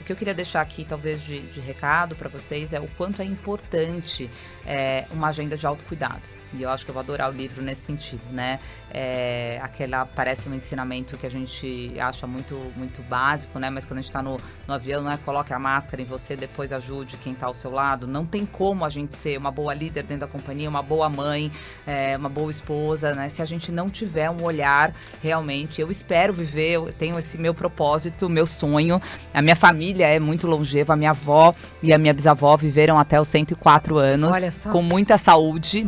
O que eu queria deixar aqui, talvez, de recado para vocês é o quanto é importante uma agenda de autocuidado. E eu acho que eu vou adorar o livro nesse sentido, né? Parece um ensinamento que a gente acha muito, muito básico, né? Mas quando a gente está no avião, não é coloque a máscara em você, depois ajude quem está ao seu lado. Não tem como a gente ser uma boa líder dentro da companhia, uma boa mãe, uma boa esposa, né? Se a gente não tiver um olhar realmente. Eu espero viver, eu tenho esse meu propósito, meu sonho. A minha família é muito longeva, a minha avó e a minha bisavó viveram até os 104 anos. Olha só. Com muita saúde,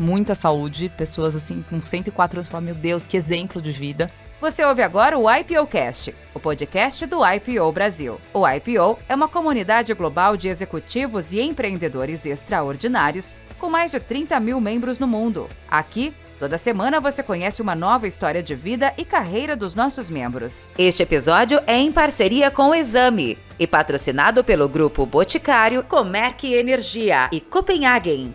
pessoas assim com 104 anos, falam, meu Deus, que exemplo de vida. Você ouve agora o IPOcast, o podcast do IPO Brasil. O IPO é uma comunidade global de executivos e empreendedores extraordinários com mais de 30 mil membros no mundo. Aqui, toda semana você conhece uma nova história de vida e carreira dos nossos membros. Este episódio é em parceria com o Exame e patrocinado pelo Grupo Boticário, Comerc Energia e Copenhagen.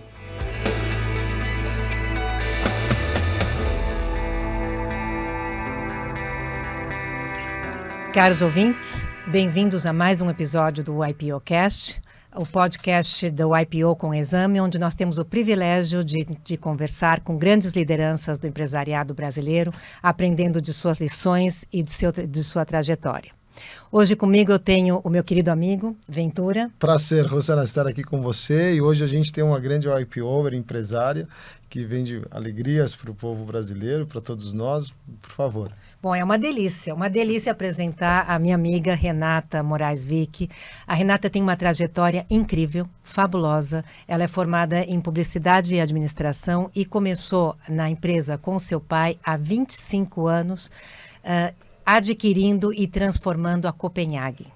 Caros ouvintes, bem-vindos a mais um episódio do IPOcast, o podcast do IPO com Exame, onde nós temos o privilégio de conversar com grandes lideranças do empresariado brasileiro, aprendendo de suas lições e de sua trajetória. Hoje comigo eu tenho o meu querido amigo, Ventura. Prazer, Rosana, estar aqui com você. E hoje a gente tem uma grande IPO, empresária, que vende alegrias para o povo brasileiro, para todos nós. Por favor. Bom, é uma delícia apresentar a minha amiga Renata Moraes Vick. A Renata tem uma trajetória incrível, fabulosa. Ela é formada em publicidade e administração e começou na empresa com seu pai há 25 anos, adquirindo e transformando a Copenhagen.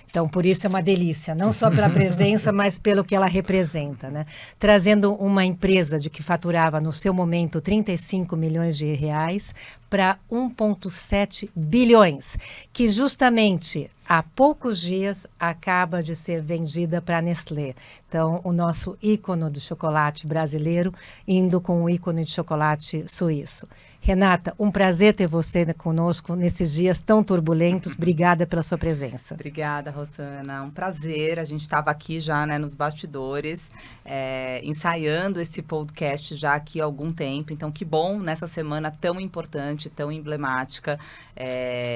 Então, por isso é uma delícia, não só pela presença, mas pelo que ela representa, né? Trazendo uma empresa de que faturava, no seu momento, 35 milhões de reais para 1,7 bilhões, que justamente há poucos dias acaba de ser vendida para a Nestlé. Então, o nosso ícone do chocolate brasileiro indo com o ícone de chocolate suíço. Renata, um prazer ter você conosco nesses dias tão turbulentos. Obrigada pela sua presença. Obrigada, Rosana. Um prazer. A gente estava aqui já, né, nos bastidores, ensaiando esse podcast já aqui há algum tempo. Então, que bom nessa semana tão importante, tão emblemática.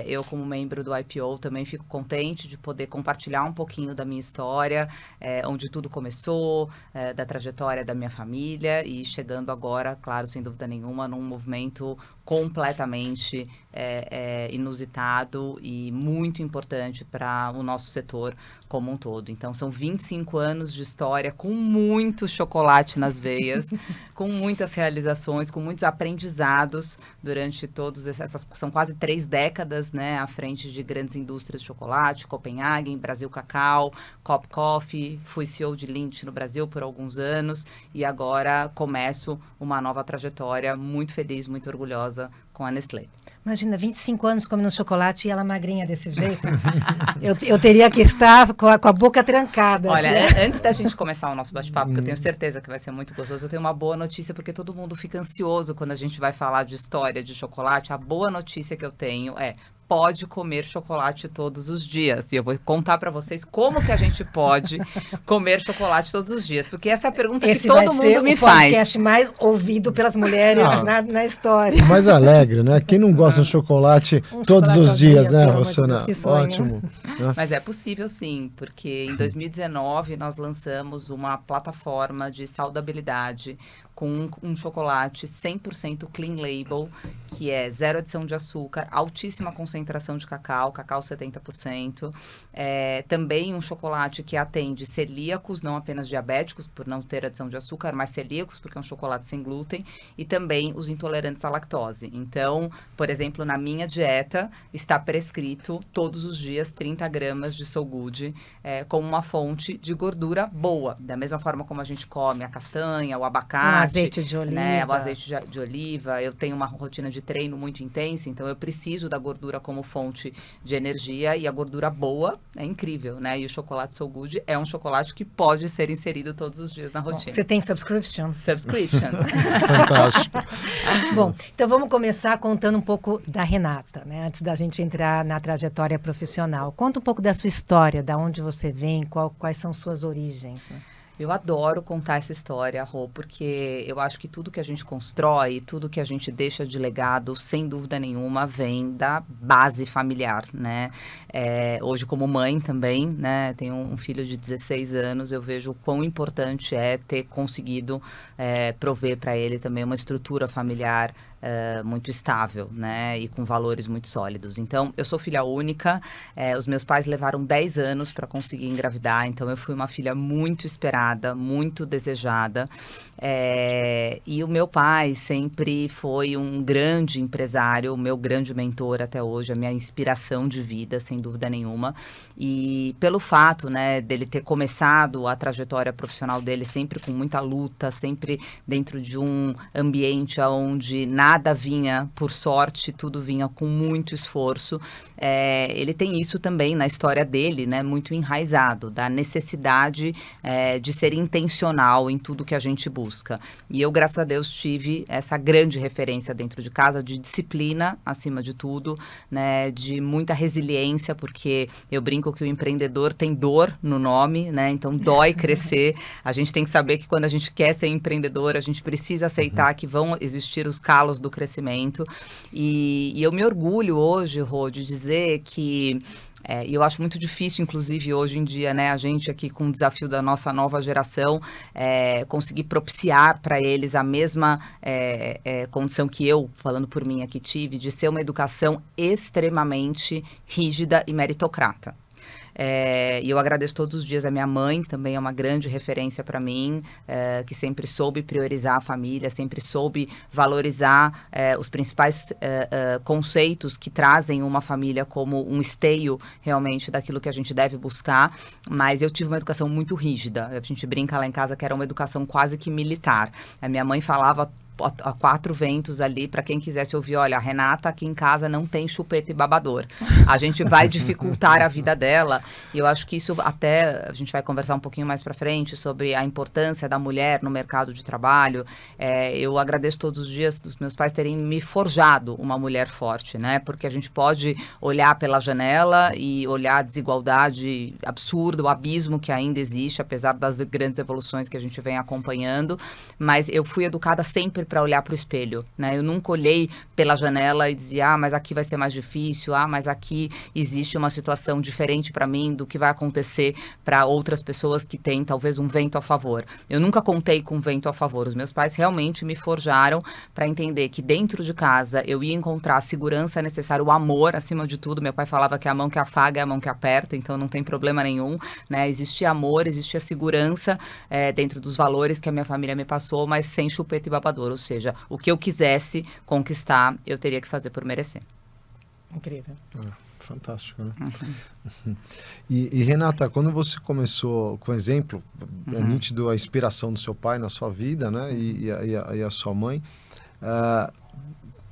Eu, como membro do IPO, também fico contente de poder compartilhar um pouquinho da minha história, onde tudo começou, da trajetória da minha família e chegando agora, claro, sem dúvida nenhuma, num movimento completamente inusitado e muito importante para o nosso setor como um todo. Então, são 25 anos de história com muito chocolate nas veias, com muitas realizações, com muitos aprendizados durante todas essas... São quase 3 décadas, né, à frente de grandes indústrias de chocolate, Copenhagen, Brasil Cacau, Cop Coffee, fui CEO de Lindt no Brasil por alguns anos e agora começo uma nova trajetória muito feliz, muito orgulhosa com a Nestlé. Imagina, 25 anos comendo chocolate e ela magrinha desse jeito. eu teria que estar com a boca trancada. Olha, antes da gente começar o nosso bate-papo, que eu tenho certeza que vai ser muito gostoso, eu tenho uma boa notícia, porque todo mundo fica ansioso quando a gente vai falar de história de chocolate. A boa notícia que eu tenho é... pode comer chocolate todos os dias. E eu vou contar para vocês como que a gente pode comer chocolate todos os dias. Porque essa é a pergunta que todo mundo me faz. Esse vai ser o podcast mais ouvido pelas mulheres na história. O mais alegre, né? Quem não gosta de chocolate todos os dias, né, Rosana? Ótimo. Mas é possível sim, porque em 2019 nós lançamos uma plataforma de saudabilidade com um chocolate 100% clean label, que é zero adição de açúcar, altíssima concentração de cacau 70%. Também um chocolate que atende celíacos, não apenas diabéticos, por não ter adição de açúcar, mas celíacos, porque é um chocolate sem glúten, e também os intolerantes à lactose. Então, por exemplo, na minha dieta, está prescrito todos os dias 30 gramas de So Good, como uma fonte de gordura boa. Da mesma forma como a gente come a castanha, o abacate, azeite de oliva. Né, o azeite de oliva. Eu tenho uma rotina de treino muito intensa, então eu preciso da gordura como fonte de energia, e a gordura boa é incrível, né? E o chocolate So Good é um chocolate que pode ser inserido todos os dias na rotina. Você tem subscription? Subscription. Fantástico. Bom, então vamos começar contando um pouco da Renata, né? Antes da gente entrar na trajetória profissional. Conta um pouco da sua história, da onde você vem, quais são suas origens, né? Eu adoro contar essa história, Rô, porque eu acho que tudo que a gente constrói, tudo que a gente deixa de legado, sem dúvida nenhuma, vem da base familiar, né? Hoje, como mãe também, né? Tenho um filho de 16 anos, eu vejo o quão importante é ter conseguido prover para ele também uma estrutura familiar muito estável, né? E com valores muito sólidos. Então, eu sou filha única, os meus pais levaram 10 anos para conseguir engravidar, então eu fui uma filha muito esperada, muito desejada, e o meu pai sempre foi um grande empresário, o meu grande mentor até hoje, a minha inspiração de vida, sem dúvida nenhuma, e pelo fato, né, dele ter começado a trajetória profissional dele sempre com muita luta, sempre dentro de um ambiente onde nada vinha por sorte, tudo vinha com muito esforço, ele tem isso também na história dele, né, muito enraizado, da necessidade de ser intencional em tudo que a gente busca. E eu, graças a Deus, tive essa grande referência dentro de casa, de disciplina, acima de tudo, né, de muita resiliência, porque eu brinco que o empreendedor tem dor no nome, né, então dói crescer. A gente tem que saber que quando a gente quer ser empreendedor, a gente precisa aceitar que vão existir os calos do crescimento. E eu me orgulho hoje, Rô, de dizer que e eu acho muito difícil, inclusive, hoje em dia, né, a gente aqui com o desafio da nossa nova geração, conseguir propiciar para eles a mesma condição que eu, falando por mim aqui, tive, de ser uma educação extremamente rígida e meritocrata. E eu agradeço todos os dias a minha mãe, também é uma grande referência para mim, que sempre soube priorizar a família, sempre soube valorizar os principais conceitos que trazem uma família como um esteio realmente daquilo que a gente deve buscar, mas eu tive uma educação muito rígida, a gente brinca lá em casa que era uma educação quase que militar. A minha mãe falava a 4 ventos ali, para quem quisesse ouvir, olha, a Renata aqui em casa não tem chupeta e babador. A gente vai dificultar a vida dela, e eu acho que isso até, a gente vai conversar um pouquinho mais para frente sobre a importância da mulher no mercado de trabalho. Eu agradeço todos os dias dos meus pais terem me forjado uma mulher forte, né? Porque a gente pode olhar pela janela e olhar a desigualdade absurda, o abismo que ainda existe, apesar das grandes evoluções que a gente vem acompanhando, mas eu fui educada sempre para olhar para o espelho, né? Eu nunca olhei pela janela e dizia, mas aqui vai ser mais difícil, mas aqui existe uma situação diferente para mim do que vai acontecer para outras pessoas que têm talvez um vento a favor. Eu nunca contei com vento a favor. Os meus pais realmente me forjaram para entender que dentro de casa eu ia encontrar a segurança necessária, o amor acima de tudo. Meu pai falava que a mão que afaga é a mão que aperta, então não tem problema nenhum, né? Existia amor, existia segurança dentro dos valores que a minha família me passou, mas sem chupeta e babador. Ou seja, o que eu quisesse conquistar, eu teria que fazer por merecer. Incrível. Fantástico, né? E Renata, quando você começou, com exemplo, é nítido a inspiração do seu pai na sua vida, né? E a sua mãe.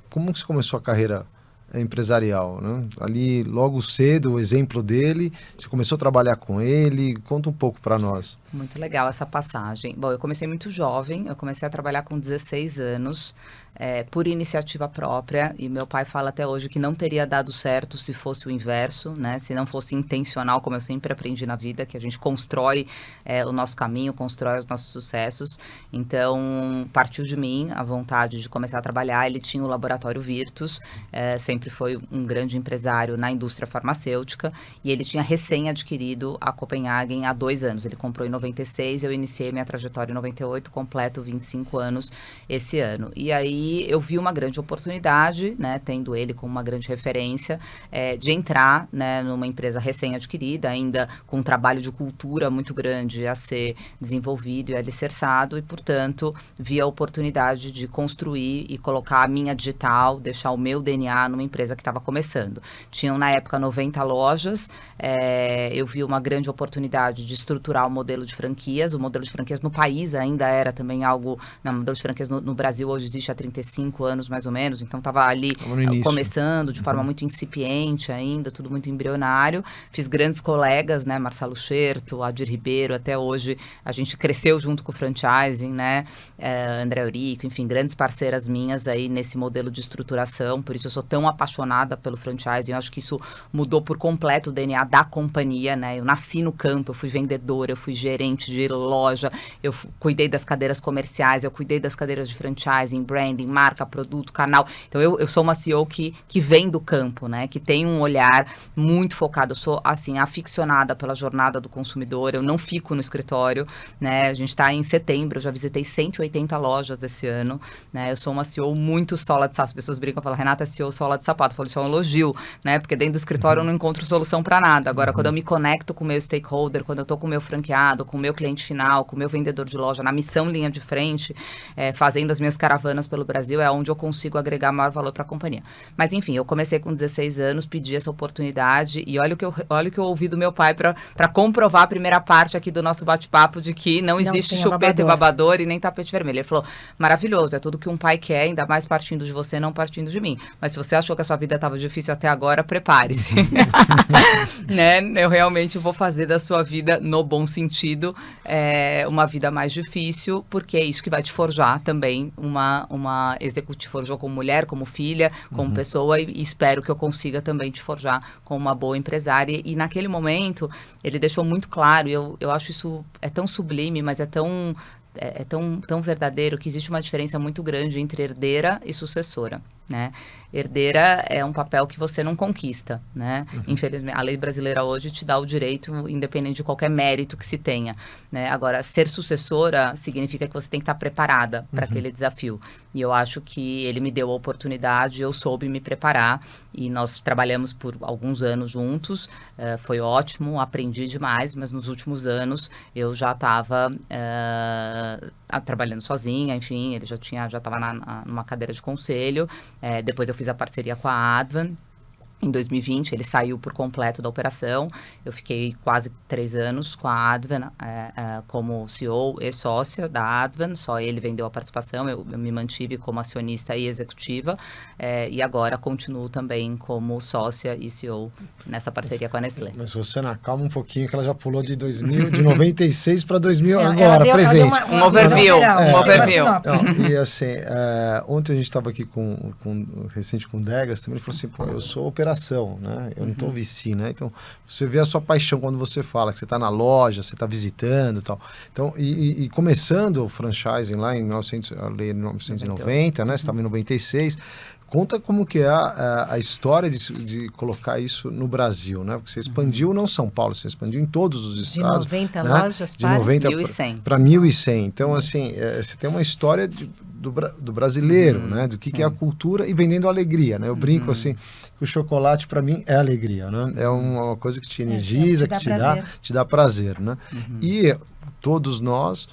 Como que você começou a carreira empresarial, né? Ali, logo cedo, o exemplo dele, você começou a trabalhar com ele, conta um pouco para nós. Muito legal essa passagem. Bom, eu comecei muito jovem, eu comecei a trabalhar com 16 anos, por iniciativa própria, e meu pai fala até hoje que não teria dado certo se fosse o inverso, né? Se não fosse intencional, como eu sempre aprendi na vida, que a gente constrói o nosso caminho, constrói os nossos sucessos. Então, partiu de mim a vontade de começar a trabalhar. Ele tinha o laboratório Virtus, sempre foi um grande empresário na indústria farmacêutica, e ele tinha recém-adquirido a Copenhagen há 2 anos. Ele comprou em 96, eu iniciei minha trajetória em 98, completo 25 anos esse ano. E aí eu vi uma grande oportunidade, né, tendo ele como uma grande referência, de entrar, né, numa empresa recém-adquirida, ainda com um trabalho de cultura muito grande a ser desenvolvido e alicerçado, e, portanto, vi a oportunidade de construir e colocar a minha digital, deixar o meu DNA numa empresa que estava começando. Tinham, na época, 90 lojas, eu vi uma grande oportunidade de estruturar o modelo de franquias. O modelo de franquias no país ainda era também algo... Não, o modelo de franquias no Brasil hoje existe há 30 ter 5 anos mais ou menos, então estava ali começando de forma muito incipiente ainda, tudo muito embrionário. Fiz grandes colegas, né, Marcelo Scherto, Adir Ribeiro, até hoje a gente cresceu junto com o franchising, né, André Eurico, enfim, grandes parceiras minhas aí nesse modelo de estruturação, por isso eu sou tão apaixonada pelo franchising, eu acho que isso mudou por completo o DNA da companhia, né, eu nasci no campo, eu fui vendedora, eu fui gerente de loja, eu cuidei das cadeiras comerciais, eu cuidei das cadeiras de franchising, branding, marca, produto, canal, então eu sou uma CEO que vem do campo, né, que tem um olhar muito focado, eu sou, assim, aficionada pela jornada do consumidor, eu não fico no escritório, né, a gente está em setembro, eu já visitei 180 lojas esse ano, né, eu sou uma CEO muito sola de sapato, as pessoas brincam e falam, Renata é CEO sola de sapato, eu falo, isso é um elogio, né, porque dentro do escritório eu não encontro solução para nada, agora quando eu me conecto com o meu stakeholder, quando eu estou com o meu franqueado, com o meu cliente final, com o meu vendedor de loja, na missão linha de frente, fazendo as minhas caravanas pelo Brasil, é onde eu consigo agregar maior valor para a companhia. Mas enfim, eu comecei com 16 anos, pedi essa oportunidade e olha o que eu ouvi do meu pai para comprovar a primeira parte aqui do nosso bate-papo de que não existe chupeta e babador e nem tapete vermelho. Ele falou, maravilhoso, é tudo que um pai quer, ainda mais partindo de você, não partindo de mim. Mas se você achou que a sua vida estava difícil até agora, prepare-se. Né? Eu realmente vou fazer da sua vida, no bom sentido, uma vida mais difícil, porque é isso que vai te forjar também uma executiva, forjou como mulher, como filha, como pessoa, e espero que eu consiga também te forjar como uma boa empresária. E naquele momento, ele deixou muito claro, eu acho isso tão sublime, mas é tão verdadeiro, que existe uma diferença muito grande entre herdeira e sucessora, né? Herdeira é um papel que você não conquista, né? Infelizmente, a lei brasileira hoje te dá o direito, independente de qualquer mérito que se tenha, né? Agora, ser sucessora significa que você tem que estar preparada para aquele desafio. E eu acho que ele me deu a oportunidade, eu soube me preparar e nós trabalhamos por alguns anos juntos, foi ótimo, aprendi demais, mas nos últimos anos eu já estava trabalhando sozinha, enfim, ele já estava numa cadeira de conselho, depois eu fiz a parceria com a Advan. Em 2020, ele saiu por completo da operação. Eu fiquei quase 3 anos com a Advan como CEO e sócia da Advan. Só ele vendeu a participação. Eu me mantive como acionista e executiva. E agora continuo também como sócia e CEO nessa parceria com a Nestlé. Mas você calma um pouquinho, que ela já pulou de 96 para 2000 agora, presente. Um overview. E assim, ontem a gente estava aqui recente com o Degas, também ele falou assim, pô, eu sou operação, né? Eu não estou VC, né? Então, você vê a sua paixão quando você fala que você está na loja, você está visitando e tal. Então, e começando o franchising lá em 1990, né? Você estava em 96. Conta como que é a história de colocar isso no Brasil, né? Porque você expandiu não São Paulo, você expandiu em todos os estados. De 90 né? lojas de 90 para 1.100. Então, assim, você tem uma história do brasileiro, né? Do que é a cultura e vendendo alegria, né? Eu brinco assim, que o chocolate para mim é alegria, né? É uma coisa que te energiza, que te dá prazer, né? E todos nós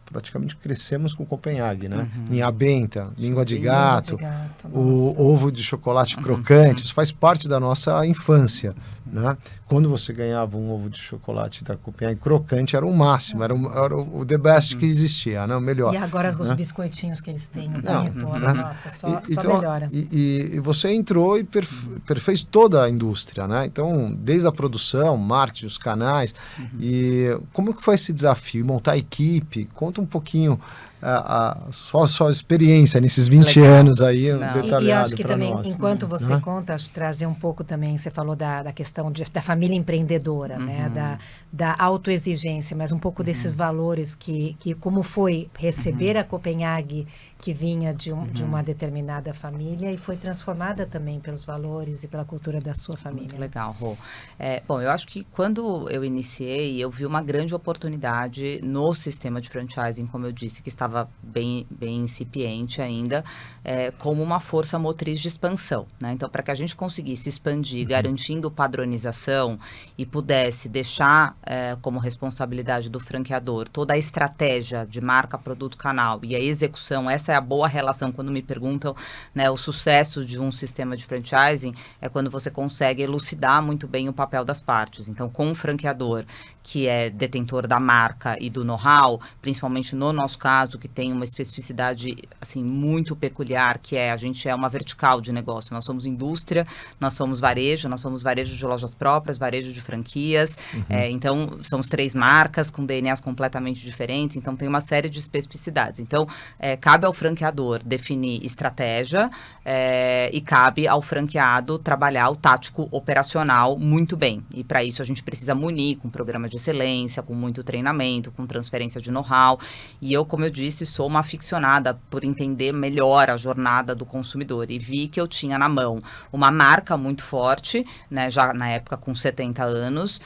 praticamente crescemos com Copenhague, né? Linha benta, língua de gato, o ovo de chocolate crocante, isso faz parte da nossa infância, né? Quando você ganhava um ovo de chocolate da Copenhague crocante, era o máximo, era o the best que existia, né? O melhor. E agora os biscoitinhos que eles têm, o panetone, nossa, só melhora. E você entrou e perfez toda a indústria, né? Então, desde a produção, marketing, os canais, e como que foi esse desafio? Montar a equipe? Conta um pouquinho só experiência nesses 20 anos aí, detalhado. E acho que também, nós, enquanto você conta, acho que trazer um pouco também, você falou da questão da família empreendedora, né? Da autoexigência, mas um pouco desses valores que como foi receber a Copenhague, que vinha de uma determinada família e foi transformada também pelos valores e pela cultura da sua família. Muito legal, Rô. Bom, eu acho que quando eu iniciei, eu vi uma grande oportunidade no sistema de franchising, como eu disse, que estava bem incipiente ainda, como uma força motriz de expansão, né? Então, para que a gente conseguisse expandir, garantindo padronização e pudesse deixar como responsabilidade do franqueador toda a estratégia de marca, produto, canal e a execução, essa é a boa relação quando me perguntam, né, o sucesso de um sistema de franchising é quando você consegue elucidar muito bem o papel das partes. Então, com o franqueador, que é detentor da marca e do know-how, principalmente no nosso caso, que tem uma especificidade assim muito peculiar, que a gente é uma vertical de negócio. Nós somos indústria, nós somos varejo de lojas próprias, varejo de franquias. Então, são os 3 marcas com DNAs completamente diferentes. Então, tem uma série de especificidades. Então, cabe ao franqueador definir estratégia e cabe ao franqueado trabalhar o tático operacional muito bem. E para isso, a gente precisa munir com programas de excelência, com muito treinamento, com transferência de know-how. E eu, como eu disse, sou uma aficionada por entender melhor a jornada do consumidor. E vi que eu tinha na mão uma marca muito forte, né, já na época com 70 anos,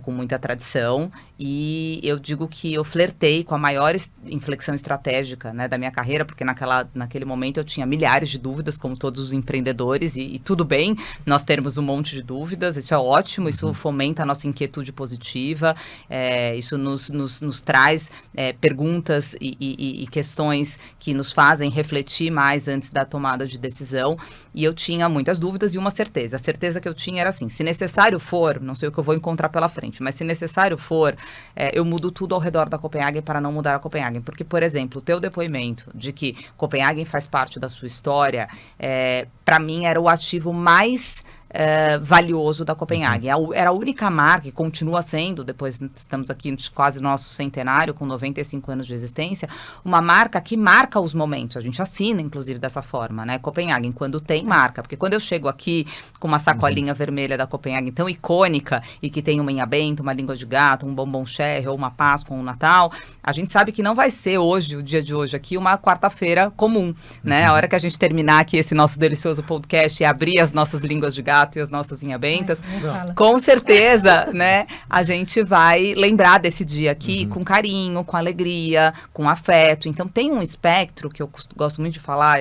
com muita tradição. E eu digo que eu flertei com a maior inflexão estratégica, né, da minha carreira, porque naquele momento eu tinha milhares de dúvidas, como todos os empreendedores, e tudo bem nós termos um monte de dúvidas, isso é ótimo, isso fomenta a nossa inquietude positiva, isso nos traz perguntas e questões que nos fazem refletir mais antes da tomada de decisão. E eu tinha muitas dúvidas e uma certeza. A certeza que eu tinha era assim, se necessário for, não sei o que eu vou encontrar pela frente, mas se necessário for, eu mudo tudo ao redor da Copenhagen para não mudar a Copenhagen. Porque, por exemplo, o teu depoimento de que Copenhagen faz parte da sua história, para mim era o ativo mais valioso da Copenhagen. Era a única marca, e continua sendo, depois estamos aqui quase no nosso centenário, com 95 anos de existência, uma marca que marca os momentos. A gente assina, inclusive, dessa forma, né? Copenhagen, quando tem marca. Porque quando eu chego aqui com uma sacolinha vermelha da Copenhagen tão icônica e que tem uma inha benta, uma língua de gato, um bombom cherry, ou uma Páscoa, um Natal, a gente sabe que não vai ser hoje, o dia de hoje aqui, uma quarta-feira comum, né? A hora que a gente terminar aqui esse nosso delicioso podcast e abrir as nossas línguas de gato e as nossas inhabentas, com certeza, né, a gente vai lembrar desse dia aqui com carinho, com alegria, com afeto. Então, tem um espectro que eu gosto muito de falar,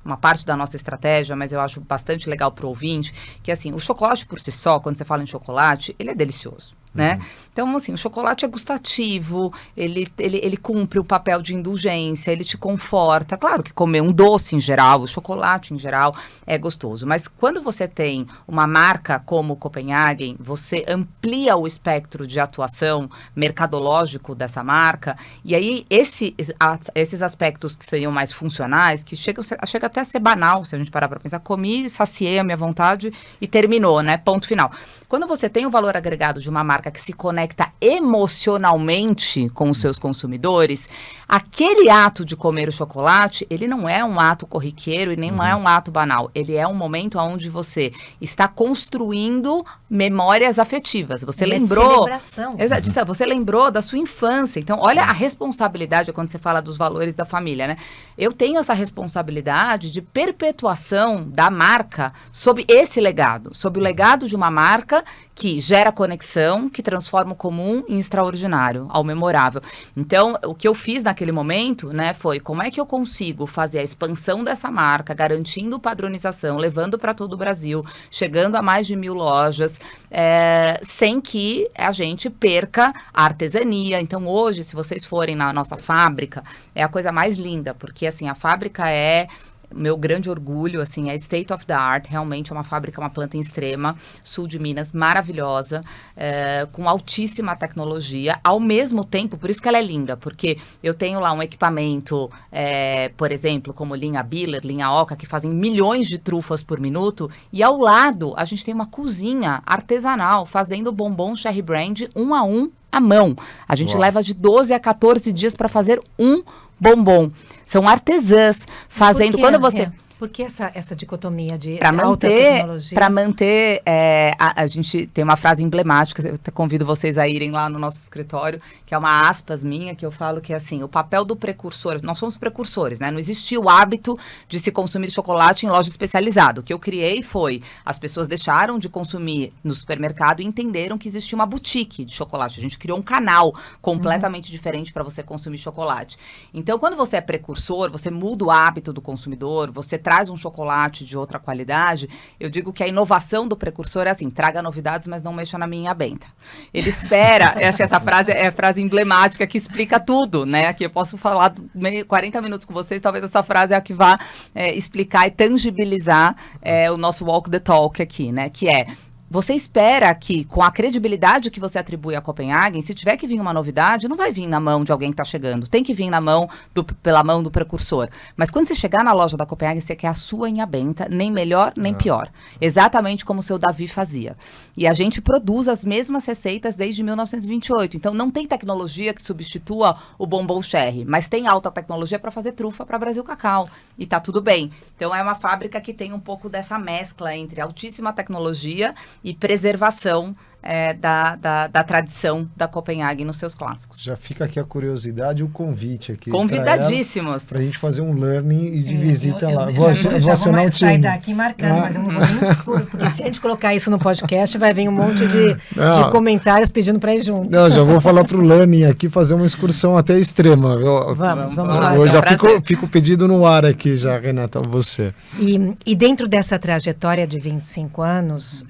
uma parte da nossa estratégia, mas eu acho bastante legal para o ouvinte, que assim, o chocolate por si só, quando você fala em chocolate, ele é delicioso. Né? Então, assim, o chocolate é gustativo, ele cumpre o papel de indulgência, ele te conforta. Claro que comer um doce em geral, o chocolate em geral é gostoso, mas quando você tem uma marca como Copenhagen, você amplia o espectro de atuação mercadológico dessa marca, e aí esses aspectos que seriam mais funcionais, que chega até a ser banal, se a gente parar para pensar, comi, saciei a minha vontade e terminou, né? Ponto final. Quando você tem o valor agregado de uma marca que se conecta emocionalmente com os seus consumidores, aquele ato de comer o chocolate, ele não é um ato corriqueiro e nem é um ato banal. Ele é um momento onde você está construindo memórias afetivas. Você lembrou... celebração. Exato, você lembrou da sua infância. Então, olha a responsabilidade quando você fala dos valores da família, né? Eu tenho essa responsabilidade de perpetuação da marca sob esse legado, sob o legado de uma marca que gera conexão, que transforma o comum em extraordinário, ao memorável. Então, o que eu fiz naquele momento, né, foi como é que eu consigo fazer a expansão dessa marca, garantindo padronização, levando para todo o Brasil, chegando a mais de 1000 lojas, sem que a gente perca a artesania. Então, hoje, se vocês forem na nossa fábrica, é a coisa mais linda, porque, assim, a fábrica é... meu grande orgulho, assim, é state of the art, realmente é uma fábrica, uma planta em Extrema, sul de Minas, maravilhosa, com altíssima tecnologia, ao mesmo tempo, por isso que ela é linda, porque eu tenho lá um equipamento, por exemplo, como linha Biller, linha Oca, que fazem milhões de trufas por minuto, e ao lado a gente tem uma cozinha artesanal, fazendo bombom Cherry Brand 1 a 1 à mão. A gente leva de 12 a 14 dias para fazer um bombom. São artesãs fazendo... Quando você... Por que essa dicotomia de alta tecnologia? Para manter, a gente tem uma frase emblemática, eu convido vocês a irem lá no nosso escritório, que é uma aspas minha, que eu falo que é assim, o papel do precursor, nós somos precursores, né? Não existia o hábito de se consumir chocolate em loja especializada. O que eu criei foi, as pessoas deixaram de consumir no supermercado e entenderam que existia uma boutique de chocolate. A gente criou um canal completamente diferente para você consumir chocolate. Então, quando você é precursor, você muda o hábito do consumidor, você traz um chocolate de outra qualidade, eu digo que a inovação do precursor é assim, traga novidades, mas não mexa na minha benta. Ele espera, essa frase é a frase emblemática que explica tudo, né? Aqui eu posso falar 40 minutos com vocês, talvez essa frase é a que vá explicar e tangibilizar o nosso walk the talk aqui, né? Que é, você espera que, com a credibilidade que você atribui a Copenhagen, se tiver que vir uma novidade, não vai vir na mão de alguém que está chegando, tem que vir pela mão do precursor. Mas quando você chegar na loja da Copenhagen, você quer a sua inhabenta, nem melhor, nem pior. Exatamente como o seu Davi fazia. E a gente produz as mesmas receitas desde 1928. Então, não tem tecnologia que substitua o bombom sherry, mas tem alta tecnologia para fazer trufa para Brasil Cacau. E tá tudo bem. Então, é uma fábrica que tem um pouco dessa mescla entre altíssima tecnologia e preservação da tradição da Copenhagen nos seus clássicos. Já fica aqui a curiosidade e o convite aqui. Convidadíssimos. Para a gente fazer um learning e de visita lá. Vou acionar o time. Sair daqui marcando, mas eu não vou nem escuro, porque se a gente colocar isso no podcast, vai vir um monte de comentários pedindo para ir junto. Não, já vou falar para o learning aqui, fazer uma excursão até extrema. Vamos lá. Eu já fico pedido no ar aqui já, Renata, você. E dentro dessa trajetória de 25 anos,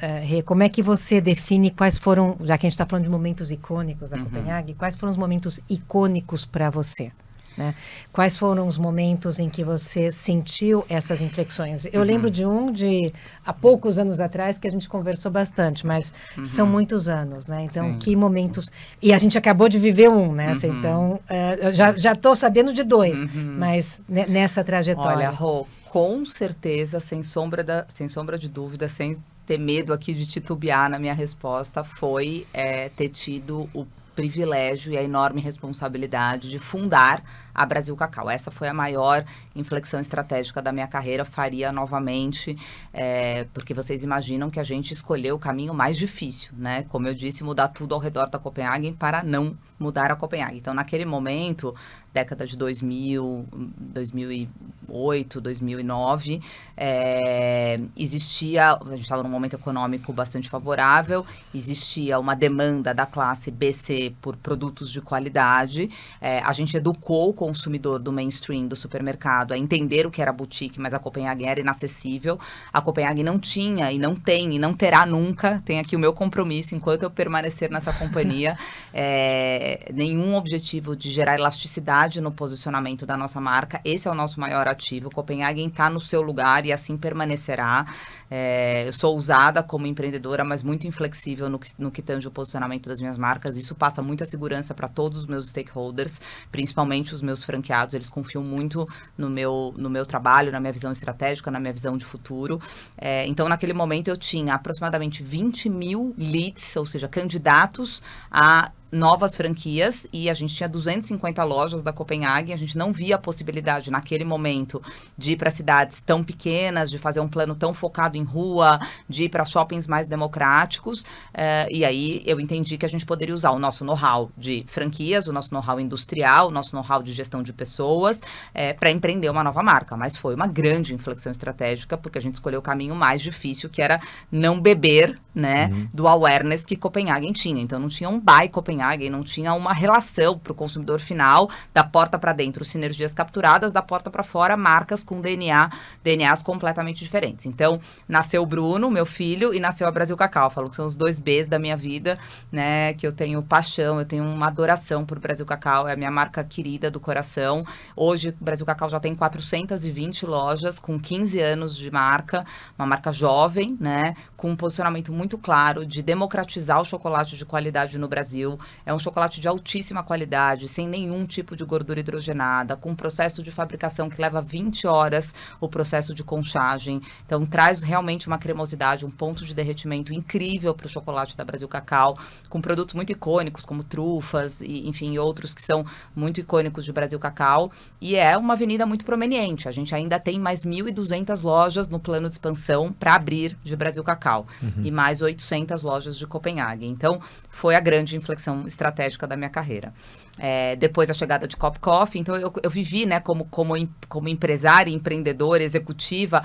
como é que você define quais foram, já que a gente está falando de momentos icônicos da Copenhagen, quais foram os momentos icônicos para você? Né? Quais foram os momentos em que você sentiu essas inflexões? Eu lembro de há poucos anos atrás, que a gente conversou bastante, mas são muitos anos, né? Então, sim. Que momentos... E a gente acabou de viver né? Então, já estou sabendo de 2, mas nessa trajetória... Olha, Rô, com certeza, sem sombra de dúvida, sem ter medo aqui de titubear na minha resposta, foi ter tido o privilégio e a enorme responsabilidade de fundar a Brasil Cacau. Essa foi a maior inflexão estratégica da minha carreira, faria novamente, porque vocês imaginam que a gente escolheu o caminho mais difícil, né? Como eu disse, mudar tudo ao redor da Copenhagen para não mudar a Copenhagen. Então, naquele momento, década de 2000, 2008, 2009, existia, a gente estava num momento econômico bastante favorável, existia uma demanda da classe BC por produtos de qualidade, a gente educou o consumidor do mainstream, do supermercado, a entender o que era boutique, mas a Copenhagen era inacessível. A Copenhagen não tinha, e não tem, e não terá nunca, tem aqui o meu compromisso, enquanto eu permanecer nessa companhia, nenhum objetivo de gerar elasticidade no posicionamento da nossa marca. Esse é o nosso maior ativo. Copenhagen está no seu lugar e assim permanecerá. Eu sou ousada como empreendedora, mas muito inflexível no que tange o posicionamento das minhas marcas. Isso passa muita segurança para todos os meus stakeholders, principalmente os meus franqueados. Eles confiam muito no meu trabalho, na minha visão estratégica, na minha visão de futuro. Então, naquele momento, eu tinha aproximadamente 20 mil leads, ou seja, candidatos a novas franquias, e a gente tinha 250 lojas da Copenhagen. A gente não via a possibilidade naquele momento de ir para cidades tão pequenas, de fazer um plano tão focado em rua, de ir para shoppings mais democráticos, e aí eu entendi que a gente poderia usar o nosso know-how de franquias, o nosso know-how industrial, o nosso know-how de gestão de pessoas, para empreender uma nova marca. Mas foi uma grande inflexão estratégica, porque a gente escolheu o caminho mais difícil, que era não beber, né, do awareness que Copenhagen tinha. Então não tinha um buy Copenhagen, não tinha uma relação para o consumidor final, da porta para dentro, sinergias capturadas, da porta para fora, marcas com DNAs completamente diferentes. Então, nasceu o Bruno, meu filho, e nasceu a Brasil Cacau. Eu falo que são os 2 Bs da minha vida, né, que eu tenho paixão, eu tenho uma adoração por Brasil Cacau, é a minha marca querida do coração. Hoje, o Brasil Cacau já tem 420 lojas, com 15 anos de marca, uma marca jovem, né, com um posicionamento muito claro de democratizar o chocolate de qualidade no Brasil. É um chocolate de altíssima qualidade, sem nenhum tipo de gordura hidrogenada, com um processo de fabricação que leva 20 horas, o processo de conchagem. Então, traz realmente uma cremosidade, um ponto de derretimento incrível para o chocolate da Brasil Cacau, com produtos muito icônicos, como trufas, e, enfim, outros que são muito icônicos de Brasil Cacau. E é uma avenida muito prominente. A gente ainda tem mais 1.200 lojas no plano de expansão para abrir de Brasil Cacau. E mais 800 lojas de Copenhagen. Então, foi a grande inflexão estratégica da minha carreira. Depois da chegada de Cop Coffee, então eu vivi, né, como empresária, empreendedora, executiva,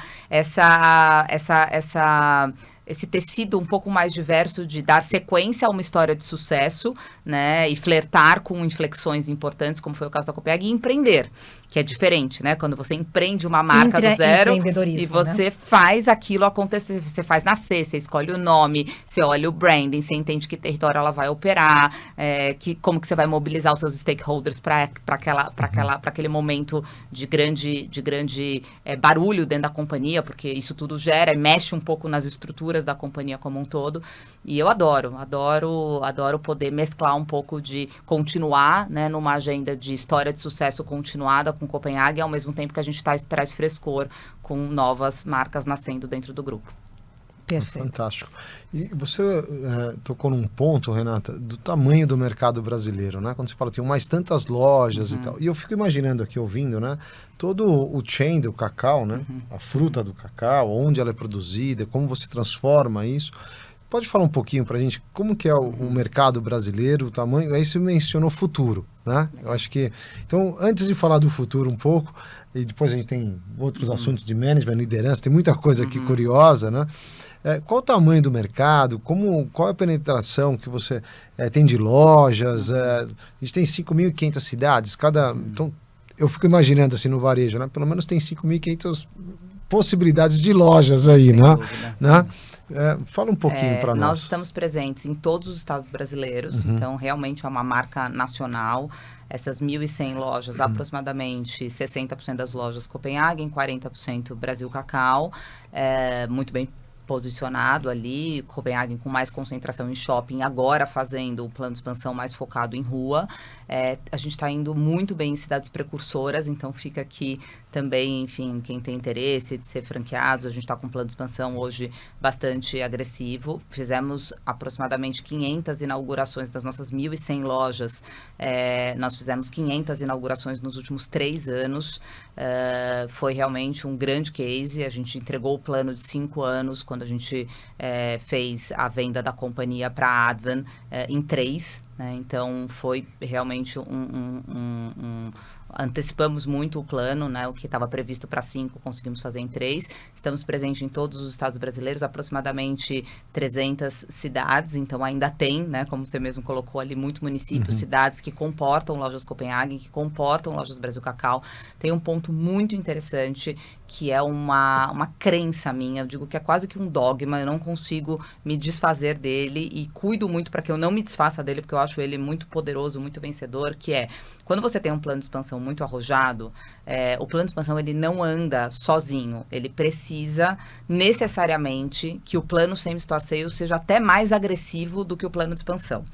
esse tecido um pouco mais diverso de dar sequência a uma história de sucesso, né, e flertar com inflexões importantes, como foi o caso da Copenhagen, e empreender. que é diferente, né? Quando você empreende uma marca do zero e você faz aquilo acontecer, você faz nascer, você escolhe o nome, você olha o branding, você entende que território ela vai operar, como que você vai mobilizar os seus stakeholders para aquele momento de grande barulho dentro da companhia, porque isso tudo gera e mexe um pouco nas estruturas da companhia como um todo. E eu adoro poder mesclar um pouco de continuar, né, numa agenda de história de sucesso continuada com Copenhague, ao mesmo tempo que a gente traz frescor com novas marcas nascendo dentro do grupo. Perfeito. Fantástico. E você tocou num ponto, Renata, do tamanho do mercado brasileiro, né? Quando você fala, tem mais tantas lojas e tal. E eu fico imaginando aqui, ouvindo, né? Todo o chain do cacau, né? A fruta do cacau, onde ela é produzida, como você transforma isso. Pode falar um pouquinho para a gente como que é o mercado brasileiro, o tamanho? Aí você mencionou futuro, né? Eu acho que... Então, antes de falar do futuro um pouco, e depois a gente tem outros assuntos de management, liderança, tem muita coisa aqui curiosa, né? Qual o tamanho do mercado? Qual é a penetração que você tem de lojas? A gente tem 5.500 cidades, então, eu fico imaginando assim no varejo, né? Pelo menos tem 5.500 possibilidades de lojas aí, né? Fala um pouquinho para nós. Nós estamos presentes em todos os estados brasileiros, então realmente é uma marca nacional. Essas 1.100 lojas, aproximadamente 60% das lojas Copenhagen, 40% Brasil Cacau, muito bem posicionado ali, Copenhagen com mais concentração em shopping, agora fazendo o plano de expansão mais focado em rua. A gente está indo muito bem em cidades precursoras, então fica aqui também, enfim, quem tem interesse de ser franqueados, a gente está com um plano de expansão hoje bastante agressivo. Fizemos aproximadamente 500 inaugurações das nossas 1.100 lojas. Nós fizemos 500 inaugurações nos últimos 3 anos. Foi realmente um grande case. A gente entregou o plano de 5 anos, quando a gente fez a venda da companhia para a Advan em 3, né? Então, foi realmente antecipamos muito o plano, né? O que estava previsto para 5, conseguimos fazer em 3. Estamos presentes em todos os estados brasileiros, aproximadamente 300 cidades, então ainda tem, né? Como você mesmo colocou ali, muitos municípios, cidades que comportam lojas Copenhagen, que comportam lojas Brasil Cacau. Tem um ponto muito interessante, que é uma crença minha, eu digo que é quase que um dogma, eu não consigo me desfazer dele e cuido muito para que eu não me desfaça dele, porque eu acho ele muito poderoso, muito vencedor, que é, quando você tem um plano de expansão muito arrojado, o plano de expansão ele não anda sozinho, ele precisa necessariamente que o plano same-store sales seja até mais agressivo do que o plano de expansão.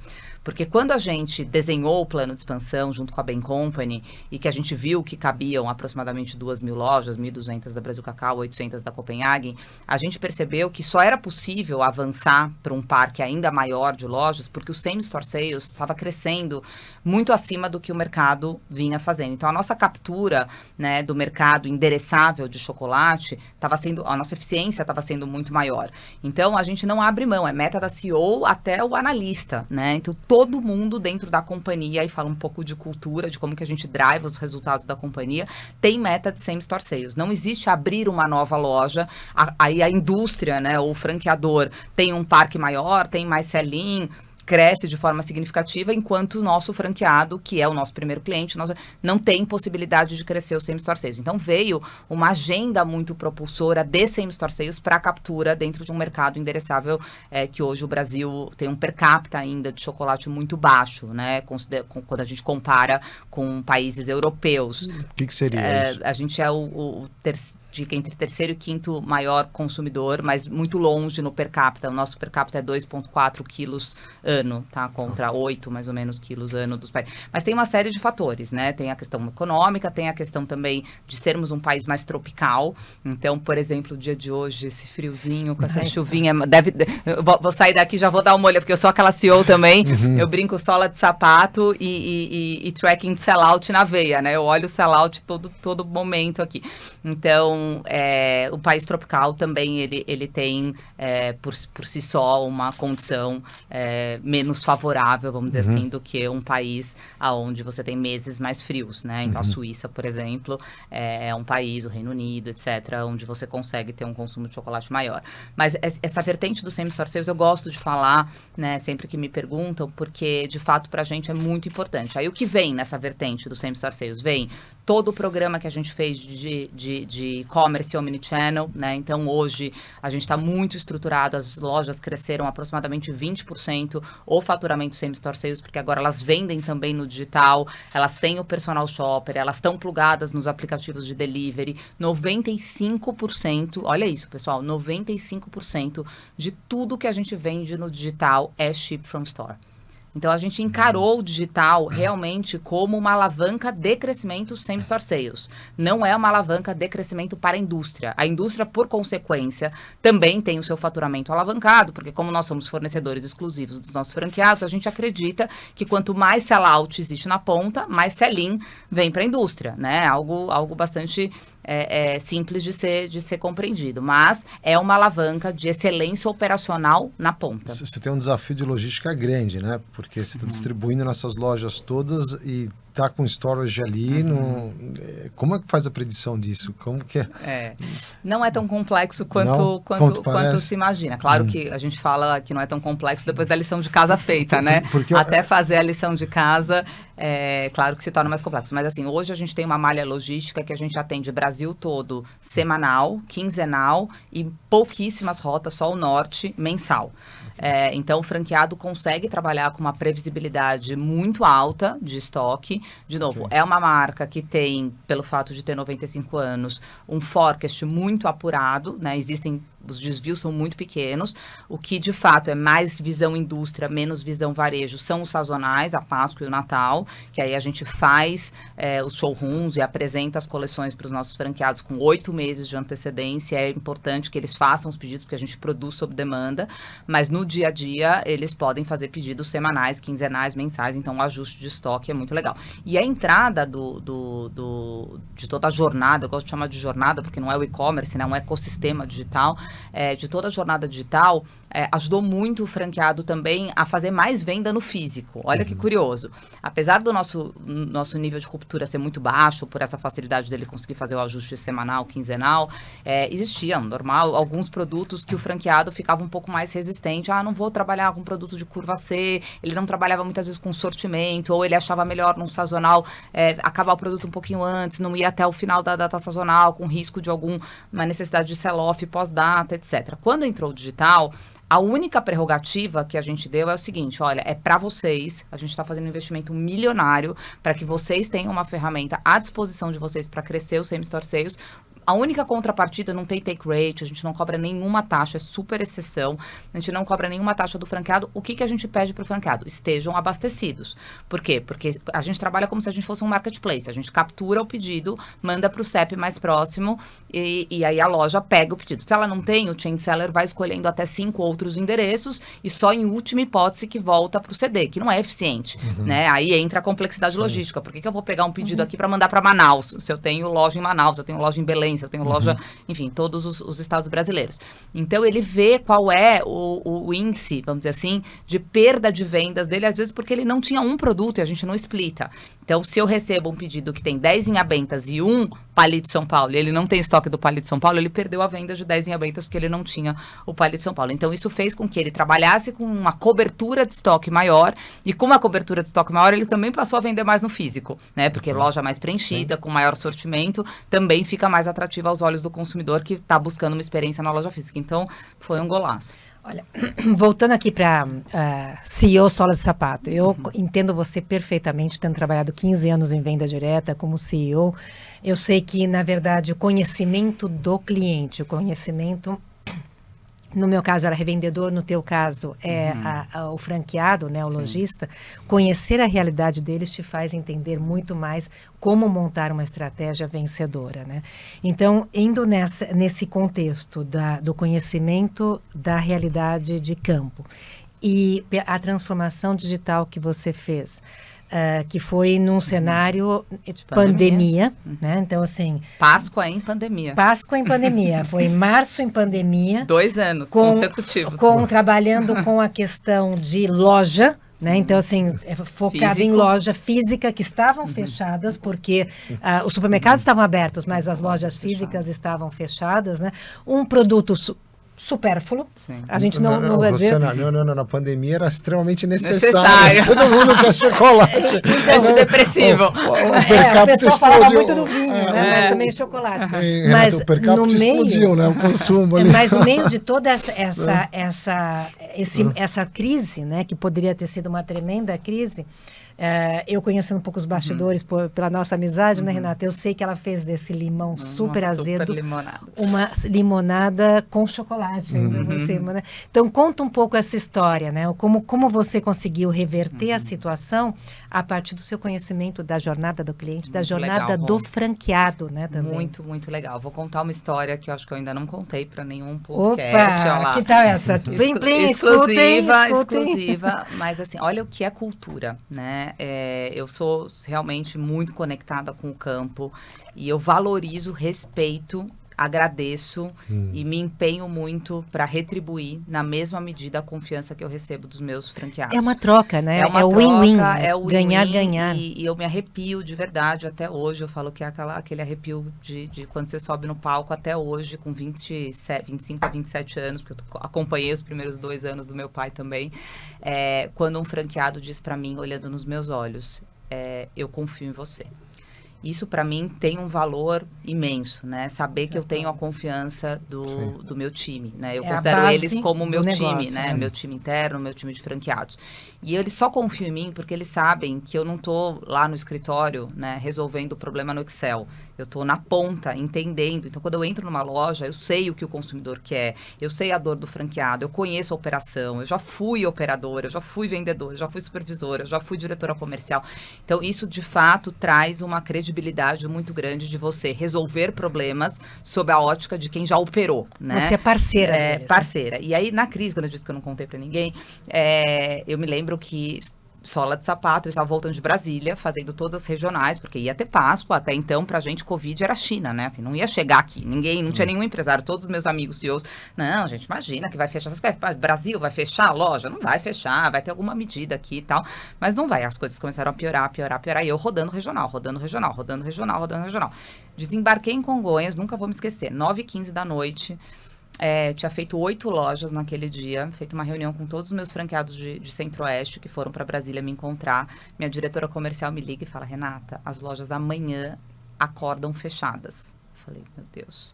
Porque quando a gente desenhou o plano de expansão junto com a Bain Company e que a gente viu que cabiam aproximadamente 2.000 lojas, 1.200 da Brasil Cacau, 800 da Copenhagen, a gente percebeu que só era possível avançar para um parque ainda maior de lojas porque o same-store sales estava crescendo muito acima do que o mercado vinha fazendo. Então, a nossa captura, né, do mercado endereçável de chocolate, a nossa eficiência estava sendo muito maior. Então, a gente não abre mão, é meta da CEO até o analista, né? Então, todo mundo dentro da companhia, e fala um pouco de cultura, de como que a gente drive os resultados da companhia, tem meta de same-store sales. Não existe abrir uma nova loja, aí a indústria, né, ou o franqueador tem um parque maior, tem mais sell-in, cresce de forma significativa, enquanto o nosso franqueado, que é o nosso primeiro cliente, não tem possibilidade de crescer o same-store sales. Então, veio uma agenda muito propulsora de same-store sales para a captura dentro de um mercado endereçável, que hoje o Brasil tem um per capita ainda de chocolate muito baixo, né? Quando a gente compara com países europeus. O que seria isso? A gente é o fica entre terceiro e quinto maior consumidor, mas muito longe no per capita. O nosso per capita é 2,4 quilos ano, tá? Contra 8, mais ou menos, quilos ano dos países. Mas tem uma série de fatores, né? Tem a questão econômica, tem a questão também de sermos um país mais tropical. Então, por exemplo, o dia de hoje, esse friozinho, com essa chuvinha, eu vou sair daqui, já vou dar uma olhada, porque eu sou aquela CEO também, eu brinco sola de sapato e tracking de sellout na veia, né? Eu olho o sellout todo momento aqui. Então, o país tropical também, ele tem, por si só, uma condição menos favorável, vamos dizer assim, do que um país onde você tem meses mais frios, né? Então, a Suíça, por exemplo, é um país, o Reino Unido, etc., onde você consegue ter um consumo de chocolate maior. Mas essa vertente do same-store sales eu gosto de falar, né, sempre que me perguntam, porque, de fato, pra gente é muito importante. Aí, o que vem nessa vertente do same-store sales? Vem todo o programa que a gente fez de e-commerce omnichannel, né? Então, hoje, a gente está muito estruturado, as lojas cresceram aproximadamente 20%, o faturamento same-store sales, porque agora elas vendem também no digital, elas têm o personal shopper, elas estão plugadas nos aplicativos de delivery, 95%, olha isso, pessoal, 95% de tudo que a gente vende no digital é ship from store. Então, a gente encarou o digital realmente como uma alavanca de crescimento same-store sales. Não é uma alavanca de crescimento para a indústria. A indústria, por consequência, também tem o seu faturamento alavancado, porque como nós somos fornecedores exclusivos dos nossos franqueados, a gente acredita que quanto mais sell-out existe na ponta, mais sell-in vem para a indústria, né? Algo bastante simples de ser compreendido. Mas é uma alavanca de excelência operacional na ponta. Você tem um desafio de logística grande, né? Porque você está distribuindo nessas lojas todas e está com storage ali. Como é que faz a predição disso? Como que é? Não é tão complexo quanto se imagina. Claro que a gente fala que não é tão complexo depois da lição de casa feita, né? Até fazer a lição de casa, claro que se torna mais complexo. Mas assim, hoje a gente tem uma malha logística que a gente atende Brasil todo, semanal, quinzenal e pouquíssimas rotas, só o norte, mensal. Então, o franqueado consegue trabalhar com uma previsibilidade muito alta de estoque. De novo, é uma marca que tem, pelo fato de ter 95 anos, um forecast muito apurado, né? Os desvios são muito pequenos. O que, de fato, é mais visão indústria, menos visão varejo, são os sazonais, a Páscoa e o Natal, que aí a gente faz os showrooms e apresenta as coleções para os nossos franqueados com 8 meses de antecedência. É importante que eles façam os pedidos, porque a gente produz sob demanda, mas no dia a dia eles podem fazer pedidos semanais, quinzenais, mensais, então o ajuste de estoque é muito legal. E a entrada de toda a jornada, eu gosto de chamar de jornada, porque não é o e-commerce, né, é um ecossistema digital, de toda a jornada digital, ajudou muito o franqueado também a fazer mais venda no físico. Olha que curioso. Apesar do nosso nível de ruptura ser muito baixo, por essa facilidade dele conseguir fazer o ajuste semanal, quinzenal, existiam, normal, alguns produtos que o franqueado ficava um pouco mais resistente. Não vou trabalhar com produto de curva C, ele não trabalhava muitas vezes com sortimento, ou ele achava melhor num sazonal acabar o produto um pouquinho antes, não ir até o final da data sazonal, com risco de alguma necessidade de sell-off pós-data, etc. Quando entrou o digital, a única prerrogativa que a gente deu é o seguinte, olha, é para vocês, a gente está fazendo um investimento milionário para que vocês tenham uma ferramenta à disposição de vocês para crescer o same-store sales. A única contrapartida, não tem take rate, a gente não cobra nenhuma taxa, é super exceção, a gente não cobra nenhuma taxa do franqueado. O que a gente pede para o franqueado? Estejam abastecidos. Por quê? Porque a gente trabalha como se a gente fosse um marketplace, a gente captura o pedido, manda para o CEP mais próximo e aí a loja pega o pedido. Se ela não tem, o chain seller vai escolhendo até 5 outros endereços e só em última hipótese que volta para o CD, que não é eficiente, né? Aí entra a complexidade logística. Por que eu vou pegar um pedido aqui para mandar para Manaus? Se eu tenho loja em Manaus, eu tenho loja em Belém, eu tenho loja, enfim, todos os estados brasileiros. Então, ele vê qual é o índice, vamos dizer assim, de perda de vendas dele, às vezes porque ele não tinha um produto e a gente não explica. Então, se eu recebo um pedido que tem 10 inhabentas e um Palito São Paulo, e ele não tem estoque do Palito São Paulo, ele perdeu a venda de 10 inhabentas porque ele não tinha o Palito São Paulo. Então, isso fez com que ele trabalhasse com uma cobertura de estoque maior, e com uma cobertura de estoque maior, ele também passou a vender mais no físico, né? Porque loja mais preenchida, com maior sortimento, também fica mais atrativa aos olhos do consumidor que está buscando uma experiência na loja física. Então, foi um golaço. Olha, voltando aqui para CEO Sola de Sapato, eu entendo você perfeitamente, tendo trabalhado 15 anos em venda direta como CEO. Eu sei que, na verdade, o conhecimento do cliente, o conhecimento... No meu caso era revendedor, no teu caso é o franqueado, né, o lojista. Conhecer a realidade deles te faz entender muito mais como montar uma estratégia vencedora, né? Então, indo nesse contexto do conhecimento da realidade de campo e a transformação digital que você fez, que foi num cenário de pandemia, né? Então, assim... Páscoa em pandemia. Páscoa em pandemia. Foi março em pandemia. 2 anos consecutivos. Trabalhando com a questão de loja, né? Então, assim, focado em loja física, que estavam fechadas, porque os supermercados estavam abertos, mas as lojas físicas estavam fechadas, né? Um produto supérfluo. Sim. A gente não vai dizer... Luciana, na pandemia era extremamente necessário. Todo mundo quer chocolate. Antidepressivo. O per A capita pessoa falava explodiu. muito do vinho, né? Mas também chocolate. Mas o per capita explodiu, né? O consumo ali. Mas no meio de toda essa crise, né? Que poderia ter sido uma tremenda crise, eu conhecendo um pouco os bastidores pela nossa amizade, né, Renata? Eu sei que ela fez desse limão super azedo uma limonada com chocolate ainda por cima, né? Então conta um pouco essa história, né? Como você conseguiu reverter a situação a partir do seu conhecimento da jornada do cliente, da jornada do franqueado, né? Também. Muito, muito legal. Vou contar uma história que eu acho que eu ainda não contei para nenhum podcast. Opa, que tal essa? Plim, plim, exclusiva. Mas assim, olha o que é cultura, né? Eu sou realmente muito conectada com o campo e eu valorizo, respeito, agradeço e me empenho muito para retribuir na mesma medida a confiança que eu recebo dos meus franqueados. É uma troca, né? É o win-win. É o ganhar, ganhar. E eu me arrepio de verdade até hoje. Eu falo que é aquele arrepio de quando você sobe no palco até hoje, com 25 a 27 anos, porque eu acompanhei os primeiros 2 anos do meu pai também. Quando um franqueado diz para mim, olhando nos meus olhos, eu confio em você. Isso, para mim, tem um valor imenso, né? Saber que eu tenho a confiança do meu time, né? Eu considero eles como o meu time, né? Meu time interno, meu time de franqueados. E eles só confiam em mim porque eles sabem que eu não tô lá no escritório, né? Resolvendo o problema no Excel. Eu tô na ponta, entendendo. Então, quando eu entro numa loja, eu sei o que o consumidor quer. Eu sei a dor do franqueado. Eu conheço a operação. Eu já fui operadora, eu já fui vendedora, eu já fui supervisora, eu já fui diretora comercial. Então, isso, de fato, traz uma credibilidade muito grande de você resolver problemas sob a ótica de quem já operou, né? Você é parceira deles, parceira. Né? E aí, na crise, quando eu disse que eu não contei pra ninguém, eu me lembro que sola de sapato, eu estava voltando de Brasília, fazendo todas as regionais, porque ia ter Páscoa, até então, pra gente, Covid era China, né? Assim, não ia chegar aqui, não tinha nenhum empresário, todos os meus amigos CEOs, não, gente, imagina que vai fechar, Brasil vai fechar a loja? Não vai fechar, vai ter alguma medida aqui e tal, mas não vai, as coisas começaram a piorar, e eu rodando regional. Desembarquei em Congonhas, nunca vou me esquecer, 9h15 da noite, tinha feito 8 lojas naquele dia, feito uma reunião com todos os meus franqueados de Centro-Oeste que foram para Brasília me encontrar. Minha diretora comercial me liga e fala, Renata, as lojas amanhã acordam fechadas. Eu falei, meu Deus.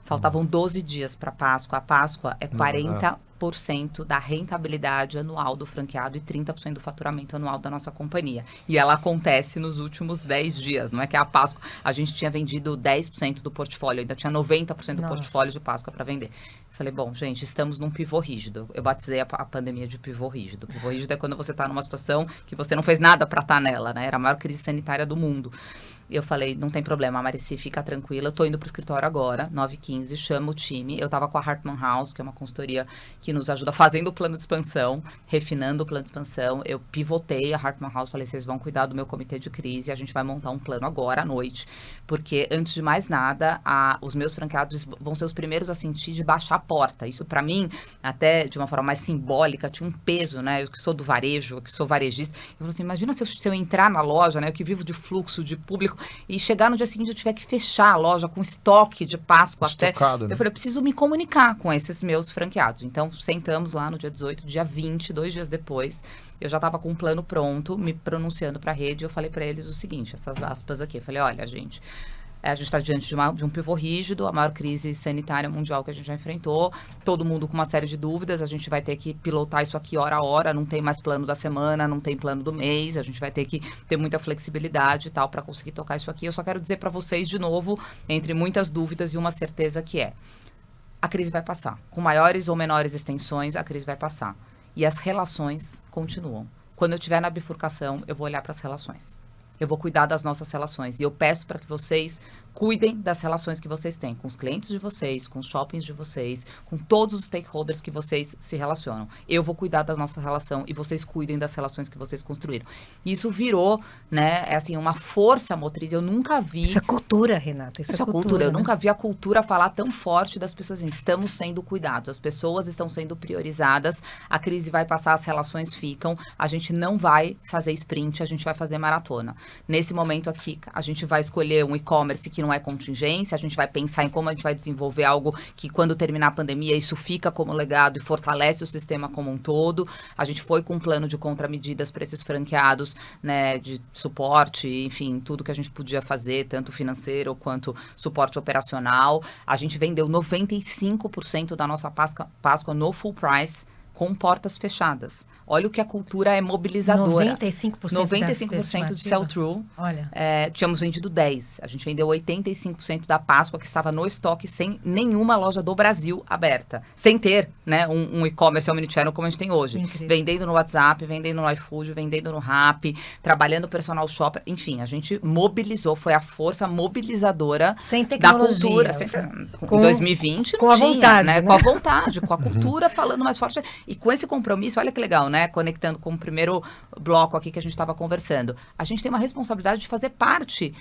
Faltavam 12 dias para Páscoa. A Páscoa é 40% da rentabilidade anual do franqueado e 30% do faturamento anual da nossa companhia. E ela acontece nos últimos 10 dias. Não é que a Páscoa, a gente tinha vendido 10% do portfólio, ainda tinha 90% do portfólio de Páscoa para vender. Falei, bom, gente, estamos num pivô rígido. Eu batizei a pandemia de pivô rígido. Pivô rígido é quando você está numa situação que você não fez nada para estar nela, né? Era a maior crise sanitária do mundo. E eu falei, não tem problema, Marici, fica tranquila. Eu tô indo pro escritório agora, 9h15, chamo o time. Eu tava com a Hartman House, que é uma consultoria que nos ajuda fazendo o plano de expansão, refinando o plano de expansão. Eu pivotei a Hartman House, falei, vocês vão cuidar do meu comitê de crise, a gente vai montar um plano agora à noite. Porque, antes de mais nada, os meus franqueados vão ser os primeiros a sentir de baixar a porta. Isso, para mim, até de uma forma mais simbólica, tinha um peso, né? Eu que sou do varejo, eu que sou varejista. Eu falei assim, imagina se eu entrar na loja, né? Eu que vivo de fluxo, de público, e chegar no dia seguinte eu tiver que fechar a loja com estoque de Páscoa Estocado, né? Eu falei, eu preciso me comunicar com esses meus franqueados. Então, sentamos lá no dia 18, dia 20, 2 dias depois, eu já estava com um plano pronto, me pronunciando para a rede, eu falei para eles o seguinte, essas aspas aqui, eu falei, olha, gente, a gente está diante de um pivô rígido, a maior crise sanitária mundial que a gente já enfrentou, todo mundo com uma série de dúvidas, a gente vai ter que pilotar isso aqui hora a hora, não tem mais plano da semana, não tem plano do mês, a gente vai ter que ter muita flexibilidade e tal para conseguir tocar isso aqui. Eu só quero dizer para vocês de novo, entre muitas dúvidas e uma certeza que a crise vai passar. Com maiores ou menores extensões, a crise vai passar. E as relações continuam. Quando eu estiver na bifurcação, eu vou olhar para as relações. Eu vou cuidar das nossas relações. E eu peço para que vocês cuidem das relações que vocês têm com os clientes de vocês, com os shoppings de vocês, com todos os stakeholders que vocês se relacionam. Eu vou cuidar da nossa relação e vocês cuidem das relações que vocês construíram. Isso virou, né, assim, uma força motriz. Eu nunca vi... Isso é cultura, Renata. Isso é cultura. Eu nunca vi a cultura falar tão forte das pessoas. Assim, estamos sendo cuidados, as pessoas estão sendo priorizadas, a crise vai passar, as relações ficam, a gente não vai fazer sprint, a gente vai fazer maratona. Nesse momento aqui, a gente vai escolher um e-commerce que não é contingência, a gente vai pensar em como a gente vai desenvolver algo que quando terminar a pandemia, isso fica como legado e fortalece o sistema como um todo. A gente foi com um plano de contramedidas para esses franqueados, né, de suporte, enfim, tudo que a gente podia fazer, tanto financeiro quanto suporte operacional. A gente vendeu 95% da nossa Páscoa no full price, com portas fechadas. Olha o que a cultura é mobilizadora. 95% de sell-through. Olha. Tínhamos vendido 10%. A gente vendeu 85% da Páscoa que estava no estoque sem nenhuma loja do Brasil aberta. Sem ter, né, um e-commerce omnichannel como a gente tem hoje. Incrível. Vendendo no WhatsApp, vendendo no iFood, vendendo no Rappi, trabalhando personal shopper. Enfim, a gente mobilizou, foi a força mobilizadora sem da tecnologia. cultura. Em 2020 com não a tinha, vontade, né? né? Com a vontade, com a cultura falando mais forte. E com esse compromisso, olha que legal, né? Conectando com o primeiro bloco aqui que a gente estava conversando. A gente tem uma responsabilidade de fazer parte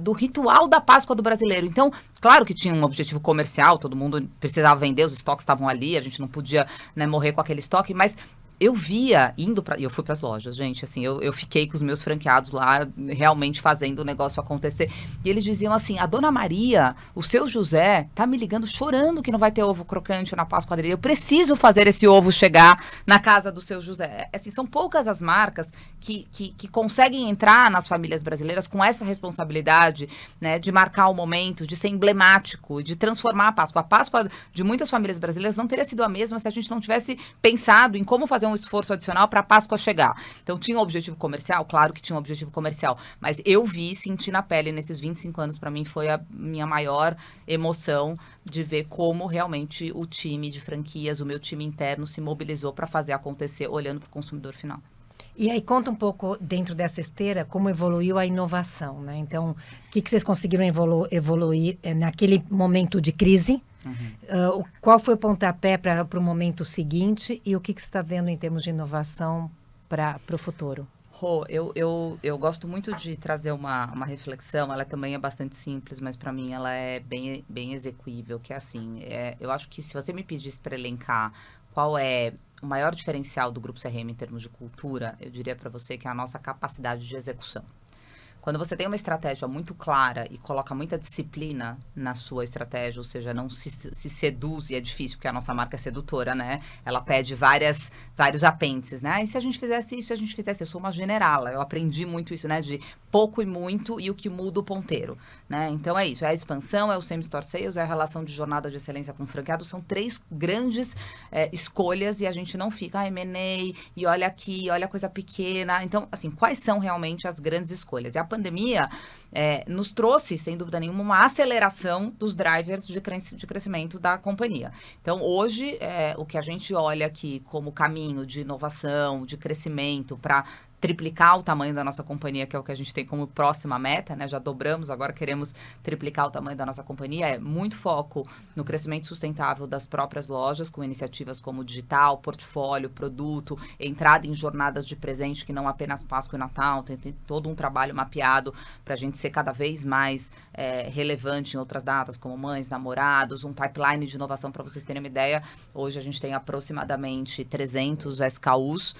do ritual da Páscoa do brasileiro. Então, claro que tinha um objetivo comercial, todo mundo precisava vender, os estoques estavam ali, a gente não podia, né, morrer com aquele estoque, mas eu via, e eu fui para as lojas, gente, assim, eu fiquei com os meus franqueados lá, realmente fazendo o negócio acontecer. E eles diziam assim, a dona Maria, o seu José, tá me ligando chorando que não vai ter ovo crocante na Páscoa dele. Eu preciso fazer esse ovo chegar na casa do seu José. Assim, são poucas as marcas que conseguem entrar nas famílias brasileiras com essa responsabilidade, né, de marcar o momento, de ser emblemático, de transformar a Páscoa. A Páscoa de muitas famílias brasileiras não teria sido a mesma se a gente não tivesse pensado em como fazer um esforço adicional para a Páscoa chegar. Então, tinha um objetivo comercial? Claro que tinha um objetivo comercial, mas eu senti na pele nesses 25 anos, para mim foi a minha maior emoção de ver como realmente o time de franquias, o meu time interno se mobilizou para fazer acontecer, olhando para o consumidor final. E aí conta um pouco, dentro dessa esteira, como evoluiu a inovação, né? Então, o que vocês conseguiram evoluir naquele momento de crise? Qual foi o pontapé para o momento seguinte e o que você está vendo em termos de inovação para o futuro? Rô, eu gosto muito de trazer uma reflexão, ela também é bastante simples, mas para mim ela é bem execuível, que é assim, eu acho que se você me pedisse para elencar qual é o maior diferencial do Grupo CRM em termos de cultura, eu diria para você que é a nossa capacidade de execução. Quando você tem uma estratégia muito clara e coloca muita disciplina na sua estratégia, ou seja, não se seduz, e é difícil porque a nossa marca é sedutora, né? Ela pede vários apêndices, né? E se a gente fizesse isso, se a gente fizesse... Eu sou uma generala, eu aprendi muito isso, né? De pouco e muito e o que muda o ponteiro, né? Então é isso, é a expansão, é o same-store sales, é a relação de jornada de excelência com franqueado, são 3 grandes escolhas e a gente não fica, M&A, e olha aqui, olha a coisa pequena. Então, assim, quais são realmente as grandes escolhas? E a pandemia nos trouxe, sem dúvida nenhuma, uma aceleração dos drivers de crescimento da companhia. Então, hoje, o que a gente olha aqui como caminho de inovação, de crescimento para triplicar o tamanho da nossa companhia, que é o que a gente tem como próxima meta, né? Já dobramos, agora queremos triplicar o tamanho da nossa companhia. É muito foco no crescimento sustentável das próprias lojas, com iniciativas como digital, portfólio, produto, entrada em jornadas de presente, que não apenas Páscoa e Natal, tem todo um trabalho mapeado para a gente ser cada vez mais relevante em outras datas, como mães, namorados, um pipeline de inovação, para vocês terem uma ideia. Hoje a gente tem aproximadamente 300 SKUs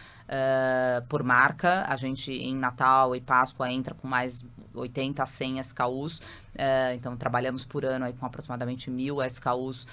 por marca. A gente em Natal e Páscoa entra com mais 80 a 100 SKUs, então trabalhamos por ano aí com aproximadamente 1.000 SKUs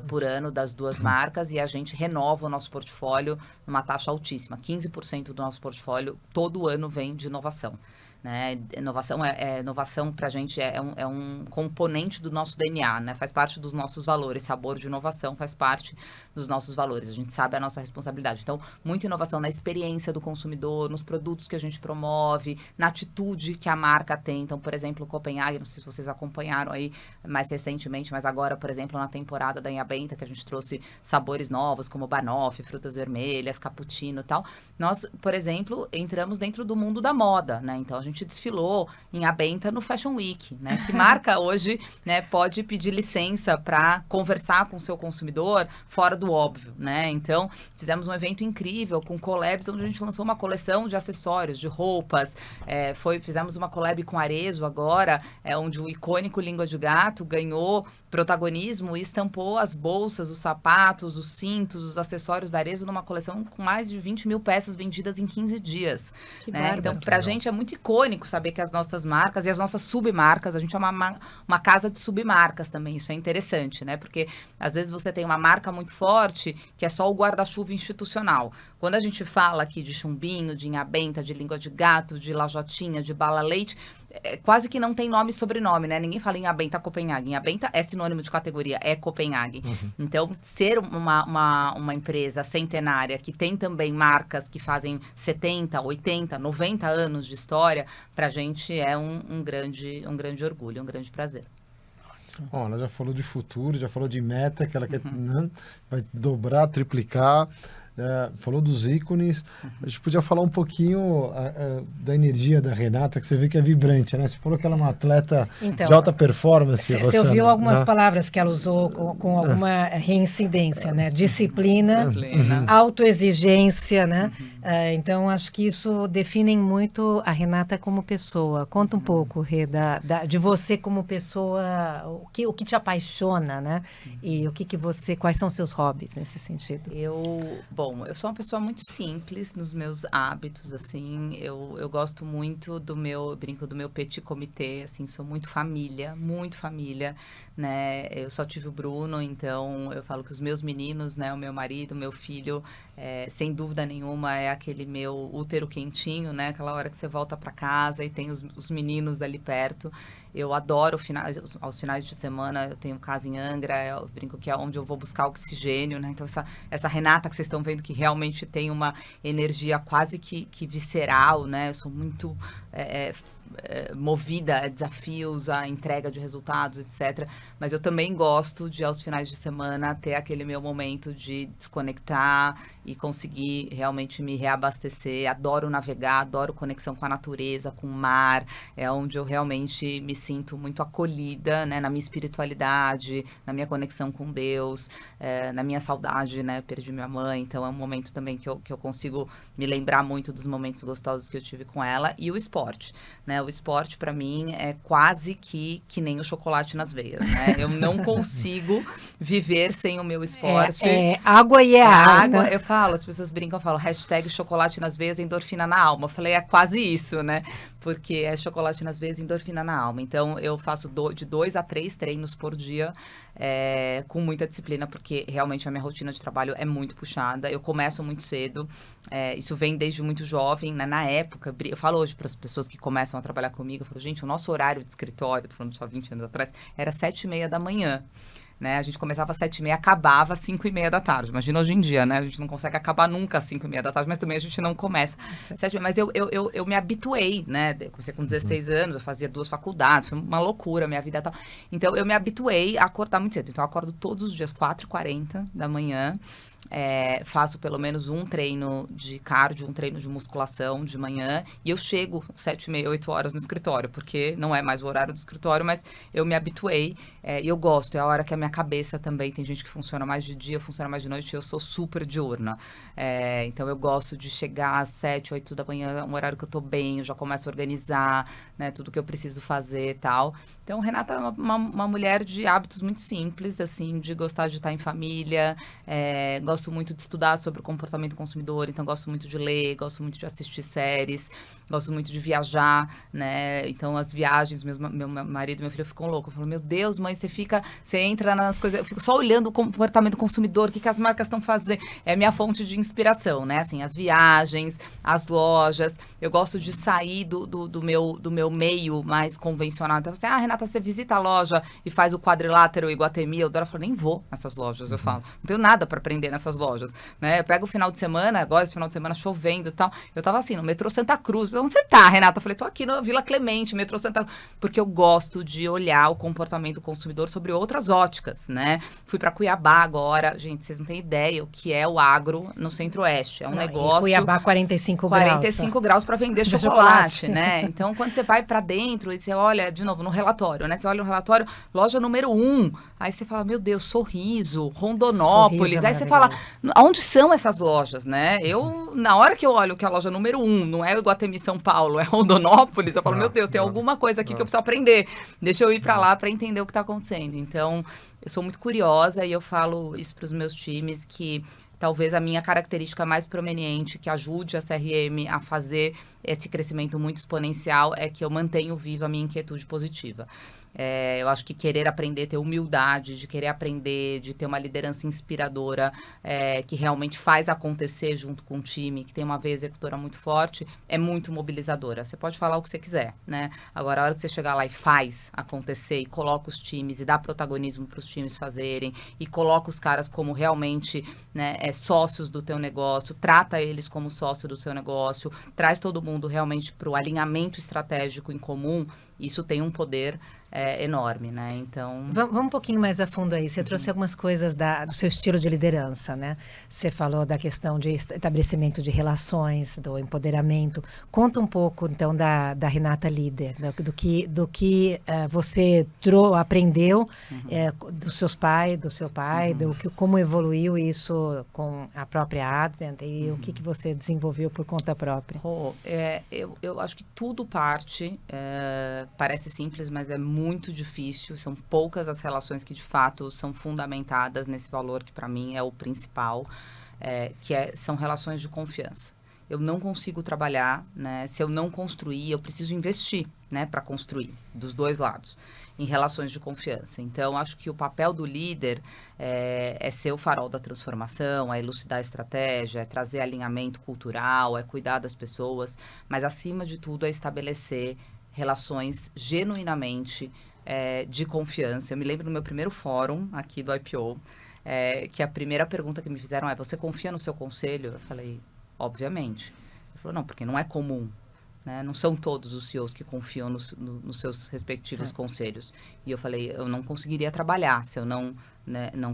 por ano das duas marcas, e a gente renova o nosso portfólio numa taxa altíssima. 15% do nosso portfólio todo ano vem de inovação. Né? Inovação para a gente é um componente do nosso DNA, né? Faz parte dos nossos valores. Sabor de inovação faz parte dos nossos valores. A gente sabe a nossa responsabilidade. Então, muita inovação na experiência do consumidor, nos produtos que a gente promove, na atitude que a marca tem. Então, por exemplo, o Copenhague, não sei se vocês acompanharam aí mais recentemente, mas agora, por exemplo, na temporada da Inhabenta, que a gente trouxe sabores novos, como banoffee, frutas vermelhas, cappuccino e tal. Nós, por exemplo, entramos dentro do mundo da moda, né? Então, a gente desfilou em Abenta no Fashion Week, né? Que marca hoje, né, pode pedir licença para conversar com o seu consumidor fora do óbvio, né? Então, fizemos um evento incrível com collabs, onde a gente lançou uma coleção de acessórios, de roupas, fizemos uma collab com Arezzo agora, onde o icônico Língua de Gato ganhou protagonismo e estampou as bolsas, os sapatos, os cintos, os acessórios da Arezzo numa coleção com mais de 20 mil peças vendidas em 15 dias. Né? Então, pra gente é muito icônico saber que as nossas marcas e as nossas submarcas, a gente é uma casa de submarcas também, isso é interessante, né? Porque às vezes você tem uma marca muito forte que é só o guarda-chuva institucional. Quando a gente fala aqui de chumbinho, de inhabenta, de língua de gato, de lajotinha, de bala leite, quase que não tem nome e sobrenome, né? Ninguém fala Inhabenta Copenhague. Inhabenta é sinônimo de categoria, é Copenhague. Então, ser uma empresa centenária que tem também marcas que fazem 70, 80, 90 anos de história, pra gente é um grande orgulho, um grande prazer. Bom, ela já falou de futuro, já falou de meta, que ela quer, né, vai dobrar, triplicar. Falou dos ícones. A gente podia falar um pouquinho da energia da Renata, que você vê que é vibrante, né? Você falou que ela é uma atleta de alta performance. Você ouviu algumas palavras que ela usou com alguma reincidência, né? Disciplina, autoexigência, né? Então, acho que isso define muito a Renata como pessoa. Conta um pouco, Rê, de você como pessoa, o que te apaixona, né? E quais são seus hobbies nesse sentido? Bom, eu sou uma pessoa muito simples nos meus hábitos, assim, eu gosto muito brinco do meu petit comité, assim, sou muito família, né, eu só tive o Bruno, então eu falo que os meus meninos, né, o meu marido, o meu filho, sem dúvida nenhuma é aquele meu útero quentinho, né, aquela hora que você volta para casa e tem os meninos ali perto. Eu adoro aos finais de semana, eu tenho casa em Angra, eu brinco que é onde eu vou buscar oxigênio, né? Então, essa Renata que vocês estão vendo que realmente tem uma energia quase que visceral, né? Eu sou muito movida a desafios, a entrega de resultados, etc. Mas eu também gosto de, aos finais de semana, ter aquele meu momento de desconectar e conseguir realmente me reabastecer. Adoro navegar, adoro conexão com a natureza, com o mar. É onde eu realmente me sinto muito acolhida, né? Na minha espiritualidade, na minha conexão com Deus, na minha saudade, né? Perdi minha mãe, então é um momento também que eu consigo me lembrar muito dos momentos gostosos que eu tive com ela. E o esporte, né? O esporte, para mim, é quase que nem o chocolate nas veias, né? Eu não consigo viver sem o meu esporte. Água e água. Eu falo, as pessoas brincam, eu falo, hashtag chocolate nas veias, endorfina na alma. Eu falei, é quase isso, né? Porque é chocolate nas veias, endorfina na alma. Então, eu faço de 2 a 3 treinos por dia, com muita disciplina, porque realmente a minha rotina de trabalho é muito puxada. Eu começo muito cedo, isso vem desde muito jovem, né? Na época, eu falo hoje para as pessoas que começam a trabalhar comigo, eu falo, gente, o nosso horário de escritório, tô falando só 20 anos atrás, era 7h30 da manhã. Né? A gente começava às 7h30, acabava às 5h30 da tarde. Imagina hoje em dia, né? A gente não consegue acabar nunca às 5h30 da tarde, mas também a gente não começa. Mas eu me habituei, né? Eu comecei com 16 anos, eu fazia 2 faculdades, foi uma loucura a minha vida e tal. Então, eu me habituei a acordar muito cedo. Então, eu acordo todos os dias, 4h40 da manhã. Faço pelo menos um treino de cardio, um treino de musculação de manhã, e eu chego 7h30, 8h no escritório, porque não é mais o horário do escritório, mas eu me habituei, e eu gosto, é a hora que a minha cabeça também, tem gente que funciona mais de dia, funciona mais de noite, eu sou super diurna, então eu gosto de chegar às 7, 8 da manhã, um horário que eu tô bem, eu já começo a organizar, né, tudo que eu preciso fazer e tal. Então, Renata é uma mulher de hábitos muito simples, assim, de gostar de estar em família, gosto muito de estudar sobre o comportamento do consumidor, então gosto muito de ler, gosto muito de assistir séries, gosto muito de viajar, né? Então, as viagens, meu marido e meu filho ficam loucos. Eu falo, meu Deus, mãe, você entra nas coisas, eu fico só olhando o comportamento do consumidor, o que as marcas estão fazendo. É minha fonte de inspiração, né? Assim, as viagens, as lojas. Eu gosto de sair do meu meio mais convencional. Então, assim, Renata, você visita a loja e faz o quadrilátero Iguatemi, eu falo, nem vou nessas lojas, eu falo. Não tenho nada para aprender nessas lojas, né? Eu pego o final de semana, agora esse final de semana chovendo e tal, eu tava assim, no metrô Santa Cruz. Onde você tá, Renata? Eu falei, tô aqui no Vila Clemente, metrô Santa Cruz, porque eu gosto de olhar o comportamento do consumidor sobre outras óticas, né? Fui para Cuiabá agora, gente, vocês não têm ideia o que é o agro no Centro-Oeste, é um negócio... Cuiabá, 45 graus para vender chocolate, né? Então, quando você vai para dentro e você olha, de novo, no relatório, né? Você olha no relatório, loja número 1, aí você fala, meu Deus, Sorriso, Rondonópolis, aí você fala, onde são essas lojas, né? Na hora que eu olho que a loja número 1 não é o Iguatemi São Paulo é Rondonópolis, eu falo, meu Deus, tem alguma coisa aqui que eu preciso aprender. Deixa eu ir para lá para entender o que está acontecendo. Então, eu sou muito curiosa e eu falo isso para os meus times, que talvez a minha característica mais proeminente que ajude a CRM a fazer esse crescimento muito exponencial é que eu mantenho viva a minha inquietude positiva. Eu acho que querer aprender, ter humildade, de querer aprender, de ter uma liderança inspiradora, que realmente faz acontecer junto com o time, que tem uma veia executora muito forte, é muito mobilizadora. Você pode falar o que você quiser, né? Agora, a hora que você chegar lá e faz acontecer, e coloca os times, e dá protagonismo para os times fazerem, e coloca os caras como realmente, né, sócios do teu negócio, trata eles como sócio do teu negócio, traz todo mundo realmente para o alinhamento estratégico em comum, isso tem um poder enorme, né? Então... Vamos um pouquinho mais a fundo aí. Você trouxe algumas coisas do seu estilo de liderança, né? Você falou da questão de estabelecimento de relações, do empoderamento. Conta um pouco, então, da Renata líder, do que você aprendeu do seu pai, como evoluiu isso com a própria Advent e o que você desenvolveu por conta própria. Eu acho que tudo parte, parece simples, mas é muito difícil, são poucas as relações que de fato são fundamentadas nesse valor que para mim é o principal, são relações de confiança. Eu não consigo trabalhar, né, se eu não construir, eu preciso investir, né, para construir, dos dois lados, em relações de confiança. Então, acho que o papel do líder é ser o farol da transformação, é elucidar a estratégia, é trazer alinhamento cultural, é cuidar das pessoas, mas acima de tudo é estabelecer relações genuinamente de confiança. Eu me lembro do meu primeiro fórum aqui do IPO, que a primeira pergunta que me fizeram é: você confia no seu conselho? Eu falei, obviamente. Ele falou, não, porque não é comum, né? Não são todos os CEOs que confiam nos seus respectivos conselhos. E eu falei, eu não conseguiria trabalhar se eu não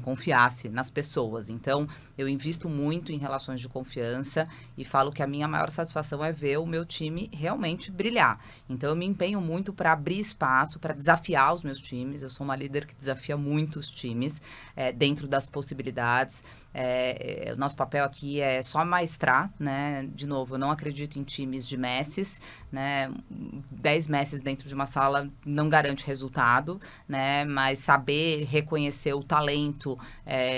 confiasse nas pessoas. Então, eu invisto muito em relações de confiança e falo que a minha maior satisfação é ver o meu time realmente brilhar. Então, eu me empenho muito para abrir espaço, para desafiar os meus times. Eu sou uma líder que desafia muito os times dentro das possibilidades. O nosso papel aqui é só maestrar, né? De novo, eu não acredito em times de messes, né? 10 messes dentro de uma sala não garante resultado, né? Mas saber reconhecer o talento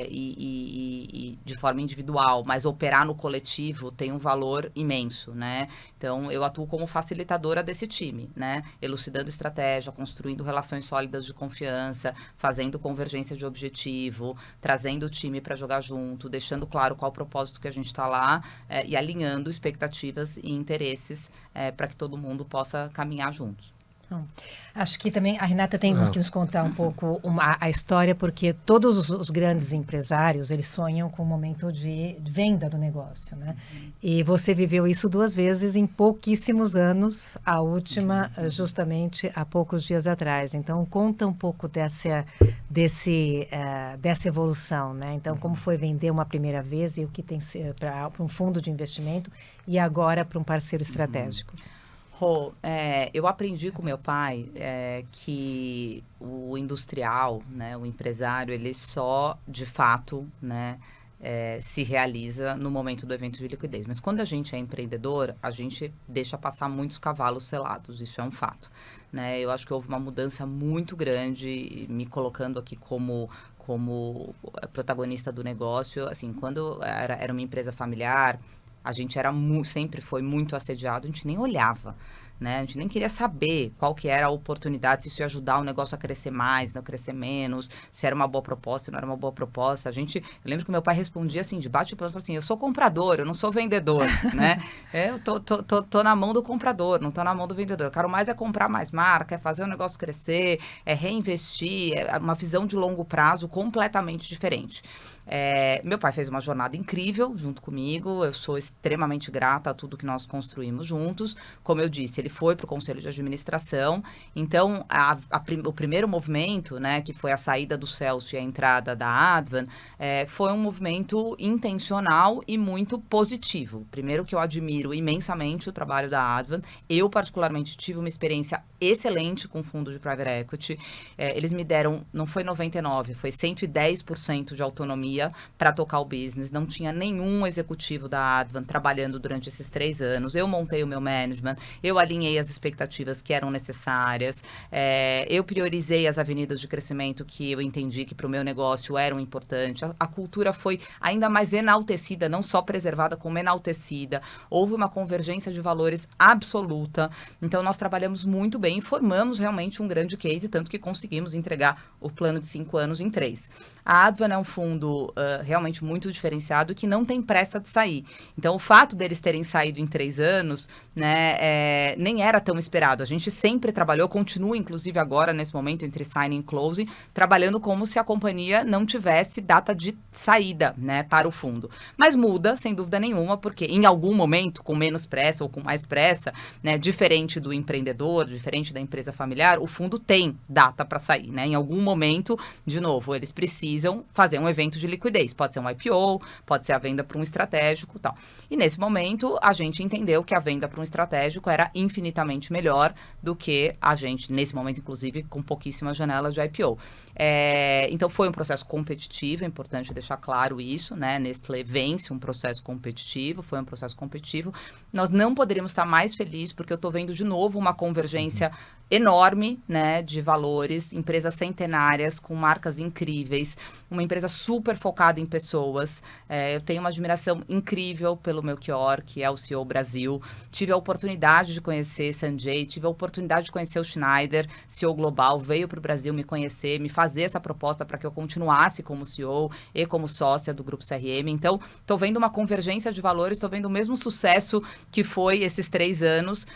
e de forma individual, mas operar no coletivo tem um valor imenso, né? Então, eu atuo como facilitadora desse time, né? Elucidando estratégia, construindo relações sólidas de confiança, fazendo convergência de objetivo, trazendo o time para jogar junto, deixando claro qual o propósito que a gente está lá e alinhando expectativas e interesses para que todo mundo possa caminhar juntos. Acho que também a Renata tem que nos contar um pouco a história, porque todos os grandes empresários, eles sonham com o momento de venda do negócio, né? E você viveu isso 2 vezes em pouquíssimos anos, a última justamente há poucos dias atrás. Então, conta um pouco dessa evolução, né? Então, como foi vender uma primeira vez e o que tem para um fundo de investimento e agora para um parceiro estratégico? Eu aprendi com meu pai que o industrial, né, o empresário, ele só, de fato, né, se realiza no momento do evento de liquidez. Mas quando a gente é empreendedor, a gente deixa passar muitos cavalos selados, isso é um fato, né? Eu acho que houve uma mudança muito grande, me colocando aqui como protagonista do negócio. Assim, quando era uma empresa familiar, a gente sempre foi muito assediado, a gente nem olhava, né? A gente nem queria saber qual que era a oportunidade, se isso ia ajudar o negócio a crescer mais, não crescer menos, se era uma boa proposta, se não era uma boa proposta. Eu lembro que meu pai respondia assim, de bate e pronto, assim, eu sou comprador, eu não sou vendedor, né? Eu tô na mão do comprador, não tô na mão do vendedor. Eu quero mais comprar mais marca, fazer o negócio crescer, reinvestir, uma visão de longo prazo completamente diferente. Meu pai fez uma jornada incrível junto comigo, eu sou extremamente grata a tudo que nós construímos juntos. Como eu disse, ele ele foi para o conselho de administração. Então, o primeiro movimento, né, que foi a saída do Celso e a entrada da Advan, foi um movimento intencional e muito positivo. Primeiro que eu admiro imensamente o trabalho da Advan. Eu, particularmente, tive uma experiência excelente com o fundo de Private Equity. Eles me deram, não foi 99%, foi 110% de autonomia para tocar o business. Não tinha nenhum executivo da Advan trabalhando durante esses 3 anos. Eu montei o meu management, eu alinhei as expectativas que eram necessárias, eu priorizei as avenidas de crescimento que eu entendi que para o meu negócio eram importantes. A cultura foi ainda mais enaltecida, não só preservada, como enaltecida. Houve uma convergência de valores absoluta. Então, nós trabalhamos muito bem e formamos realmente um grande case, tanto que conseguimos entregar o plano de 5 anos em 3. A Advan é um fundo realmente muito diferenciado que não tem pressa de sair. Então, o fato deles terem saído em 3 anos, né, nem era tão esperado. A gente sempre trabalhou, continua inclusive agora, nesse momento, entre signing e closing, trabalhando como se a companhia não tivesse data de saída, né, para o fundo. Mas muda, sem dúvida nenhuma, porque em algum momento, com menos pressa ou com mais pressa, né, diferente do empreendedor, diferente da empresa familiar, o fundo tem data para sair, né? Em algum momento, de novo, eles precisam fazer um evento de liquidez. Pode ser um IPO, pode ser a venda para um estratégico e tal. E nesse momento, a gente entendeu que a venda para um estratégico era infinitamente melhor do que a gente, nesse momento, inclusive, com pouquíssimas janelas de IPO. Então, foi um processo competitivo, é importante deixar claro isso, né? Nestlé vence um processo competitivo, foi um processo competitivo. Nós não poderíamos estar mais felizes, porque eu estou vendo de novo uma convergência enorme, né, de valores, empresas centenárias, com marcas incríveis, uma empresa super focada em pessoas. Eu tenho uma admiração incrível pelo Melchior, que é o CEO Brasil. Tive a oportunidade de conhecer Sanjay, tive a oportunidade de conhecer o Schneider, CEO global, veio para o Brasil me conhecer, me fazer essa proposta para que eu continuasse como CEO e como sócia do Grupo CRM. Então, estou vendo uma convergência de valores, estou vendo o mesmo sucesso que foi esses 3 anos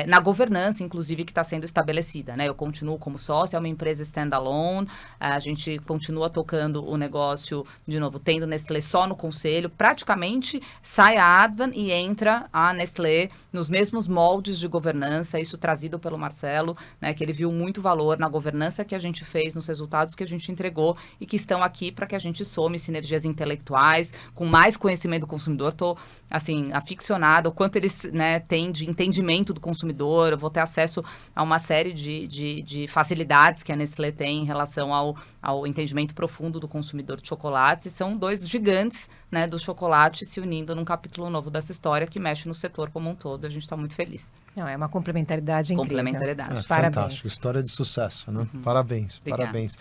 na governança, inclusive, que está sendo estabelecida, né? Eu continuo como sócia, é uma empresa standalone, a gente continua tocando o negócio, de novo, tendo Nestlé só no conselho, praticamente sai a Advan e entra a Nestlé nos mesmos moldes de governança, isso trazido pelo Marcelo, né? Que ele viu muito valor na governança que a gente fez, nos resultados que a gente entregou e que estão aqui para que a gente some sinergias intelectuais, com mais conhecimento do consumidor. Estou, assim, aficionada, o quanto eles, né, têm de entendimento do consumidor, eu vou ter acesso a uma série de facilidades que a Nestlé tem em relação ao entendimento profundo do consumidor de chocolates. E são 2 gigantes, né, do chocolate se unindo num capítulo novo dessa história que mexe no setor como um todo. A gente está muito feliz. Não, é uma complementaridade incrível. Complementaridade. Parabéns. Fantástico, história de sucesso, né? Parabéns, Obrigada. parabéns.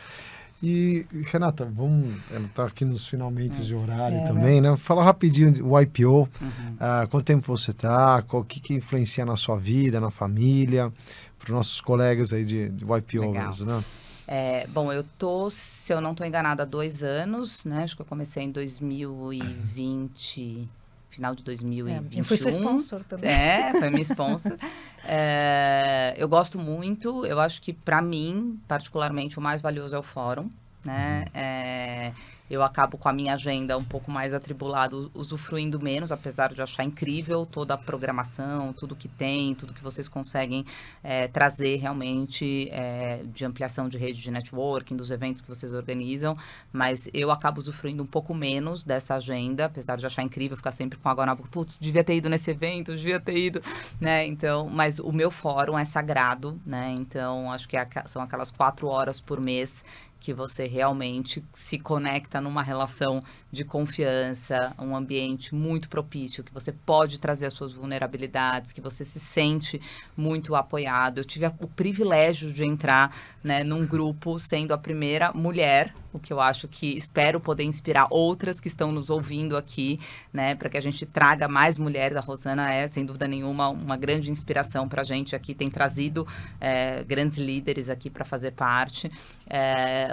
E, Renata, ela está aqui nos finalmente de horário também, né? Fala rapidinho o IPO, quanto tempo você está, o que influencia na sua vida, na família, para os nossos colegas aí de IPO mesmo, né? Bom, eu tô, se eu não estou enganada, há 2 anos, né? Acho que eu comecei em 2020... final de 2021. Eu fui sua sponsor também. Foi minha sponsor. Eu gosto muito, eu acho que, para mim, particularmente, o mais valioso é o fórum, né? Eu acabo com a minha agenda um pouco mais atribulada, usufruindo menos, apesar de achar incrível toda a programação, tudo que tem, tudo que vocês conseguem trazer realmente de ampliação de rede de networking, dos eventos que vocês organizam, mas eu acabo usufruindo um pouco menos dessa agenda, apesar de achar incrível ficar sempre com água na boca, putz, devia ter ido nesse evento, devia ter ido, né? Então, mas o meu fórum é sagrado, né? Então, acho que são aquelas 4 horas por mês que você realmente se conecta numa relação de confiança, um ambiente muito propício, que você pode trazer as suas vulnerabilidades, que você se sente muito apoiado. Eu tive o privilégio de entrar, né, num grupo sendo a primeira mulher, o que eu acho que espero poder inspirar outras que estão nos ouvindo aqui, né, para que a gente traga mais mulheres. A Rosana é, sem dúvida nenhuma, uma grande inspiração para a gente aqui, tem trazido grandes líderes aqui para fazer parte.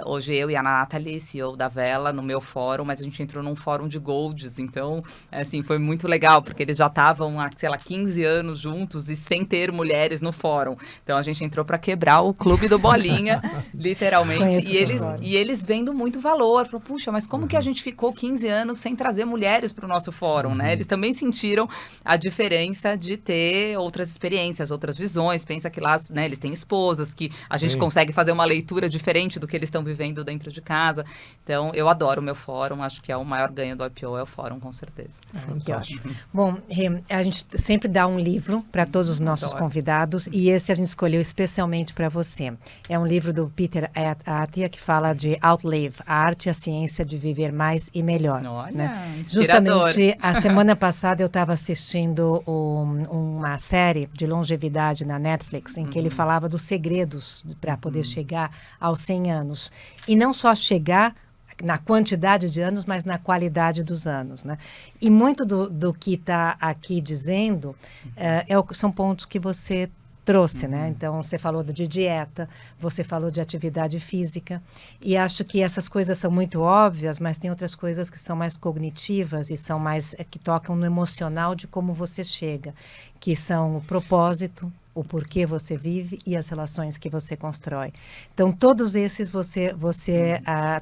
hoje eu e a Nathalie, CEO da Vela, no meu fórum, mas a gente entrou num fórum de Golds, então, assim, foi muito legal, porque eles já estavam há, sei lá, 15 anos juntos e sem ter mulheres no fórum. Então, a gente entrou para quebrar o clube do Bolinha, literalmente, e eles vendo muito valor. Falaram, puxa, mas como que a gente ficou 15 anos sem trazer mulheres para o nosso fórum, né? Eles também sentiram a diferença de ter outras experiências, outras visões. Pensa que lá, né, eles têm esposas, que a gente consegue fazer uma leitura diferente do que eles estão vivendo dentro de casa. Então, eu adoro o meu fórum, acho que é o maior ganho do IPO, é o fórum, com certeza. Que ótimo. Bom, a gente sempre dá um livro para todos os nossos convidados, e esse a gente escolheu especialmente para você. É um livro do Peter Attia, que fala de Outlive, a arte e a ciência de viver mais e melhor. Olha, né? inspirador. Justamente, a semana passada eu estava assistindo uma série de longevidade na Netflix, em que ele falava dos segredos para poder chegar aos 100 anos. E não só chegar na quantidade de anos, mas na qualidade dos anos, né? E muito do que está aqui dizendo são pontos que você trouxe, né? Então, você falou de dieta, você falou de atividade física, e acho que essas coisas são muito óbvias, mas tem outras coisas que são mais cognitivas e são mais, que tocam no emocional de como você chega, que são o propósito, o porquê você vive e as relações que você constrói. Então, todos esses você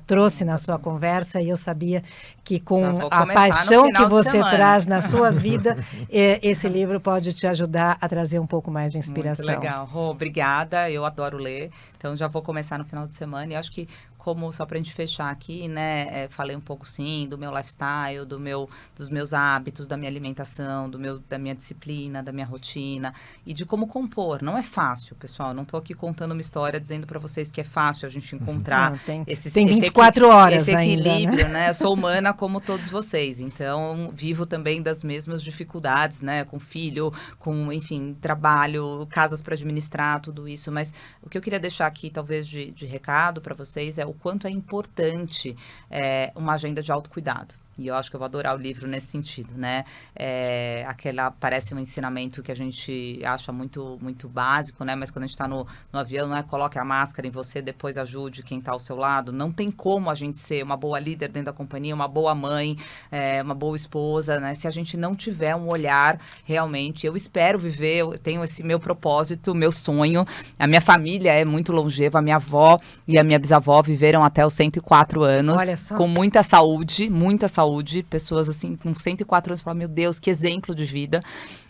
trouxe na sua conversa, e eu sabia que com a paixão que você traz na sua vida, esse livro pode te ajudar a trazer um pouco mais de inspiração. Muito legal. Rô, obrigada, eu adoro ler, então já vou começar no final de semana, e acho que, como, só para a gente fechar aqui, né, falei um pouco, sim, do meu lifestyle, dos meus hábitos, da minha alimentação, da minha disciplina, da minha rotina, e de como compor. Não é fácil, pessoal, não estou aqui contando uma história dizendo para vocês que é fácil a gente encontrar tem 24 horas esse ainda, equilíbrio, né? Eu sou humana como todos vocês, então vivo também das mesmas dificuldades, né, com filho, com, enfim, trabalho, casas para administrar, tudo isso, mas o que eu queria deixar aqui, talvez, de recado para vocês é o quanto é importante uma agenda de autocuidado. E eu acho que eu vou adorar o livro nesse sentido, né? Parece um ensinamento que a gente acha muito, muito básico, né? Mas quando a gente está no avião, não é coloque a máscara em você, depois ajude quem está ao seu lado. Não tem como a gente ser uma boa líder dentro da companhia, uma boa mãe, uma boa esposa, né? Se a gente não tiver um olhar realmente. Eu espero viver, eu tenho esse meu propósito, meu sonho. A minha família é muito longeva, a minha avó e a minha bisavó viveram até os 104 anos. Olha só. Com muita saúde, pessoas assim com 104 anos, falam, meu Deus, que exemplo de vida.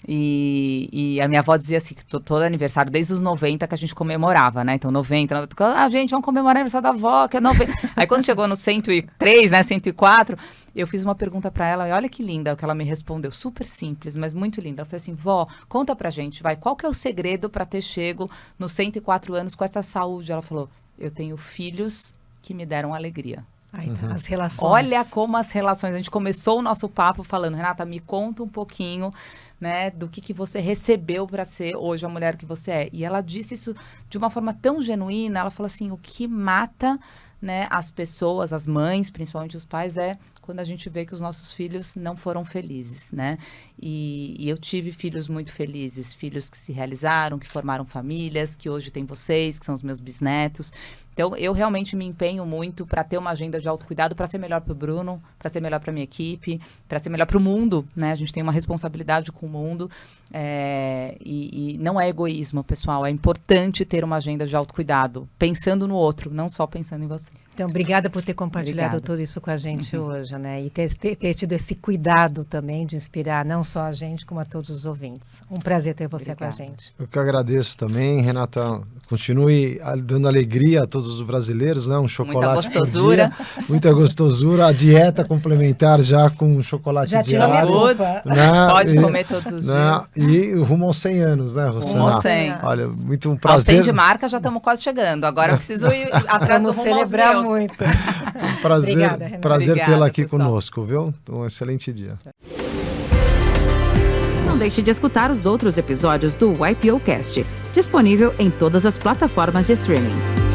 E a minha avó dizia assim, que todo aniversário, desde os 90 que a gente comemorava, né? Então 90, gente, vamos comemorar o aniversário da avó, que é 90. Aí quando chegou no 103, né, 104, eu fiz uma pergunta para ela, e olha que linda o que ela me respondeu, super simples, mas muito linda. Ela falou assim, vó, conta pra gente, qual que é o segredo para ter chego nos 104 anos com essa saúde? Ela falou, eu tenho filhos que me deram alegria. As relações. Olha como as relações. A gente começou o nosso papo falando, Renata, me conta um pouquinho, né, do que você recebeu para ser hoje a mulher que você é. E ela disse isso de uma forma tão genuína. Ela falou assim, o que mata, né, as pessoas, as mães, principalmente os pais, é quando a gente vê que os nossos filhos não foram felizes, né? E eu tive filhos muito felizes, filhos que se realizaram, que formaram famílias, que hoje tem vocês, que são os meus bisnetos. Então, eu realmente me empenho muito para ter uma agenda de autocuidado, para ser melhor para o Bruno, para ser melhor para minha equipe, para ser melhor para o mundo, né? A gente tem uma responsabilidade com o mundo e não é egoísmo, pessoal. É importante ter uma agenda de autocuidado, pensando no outro, não só pensando em você. Então, obrigada por ter compartilhado tudo isso com a gente hoje, né? E ter tido esse cuidado também de inspirar não só a gente, como a todos os ouvintes. Um prazer ter você com a gente. Eu que agradeço também, Renata. Continue dando alegria a todos os brasileiros, né? Um chocolate muita gostosura. Por dia, muita gostosura. A dieta complementar já com chocolate já diário. Pode comer todos os dias. E rumo aos 100 anos, né, Rosana? Rumo aos 100. Olha, muito um prazer. Aos 100 de marca já estamos quase chegando. Agora eu preciso ir atrás do rumo celebrar aos meus. Muito. Prazer tê-la aqui conosco, viu? Um excelente dia. Não deixe de escutar os outros episódios do YPOcast, disponível em todas as plataformas de streaming.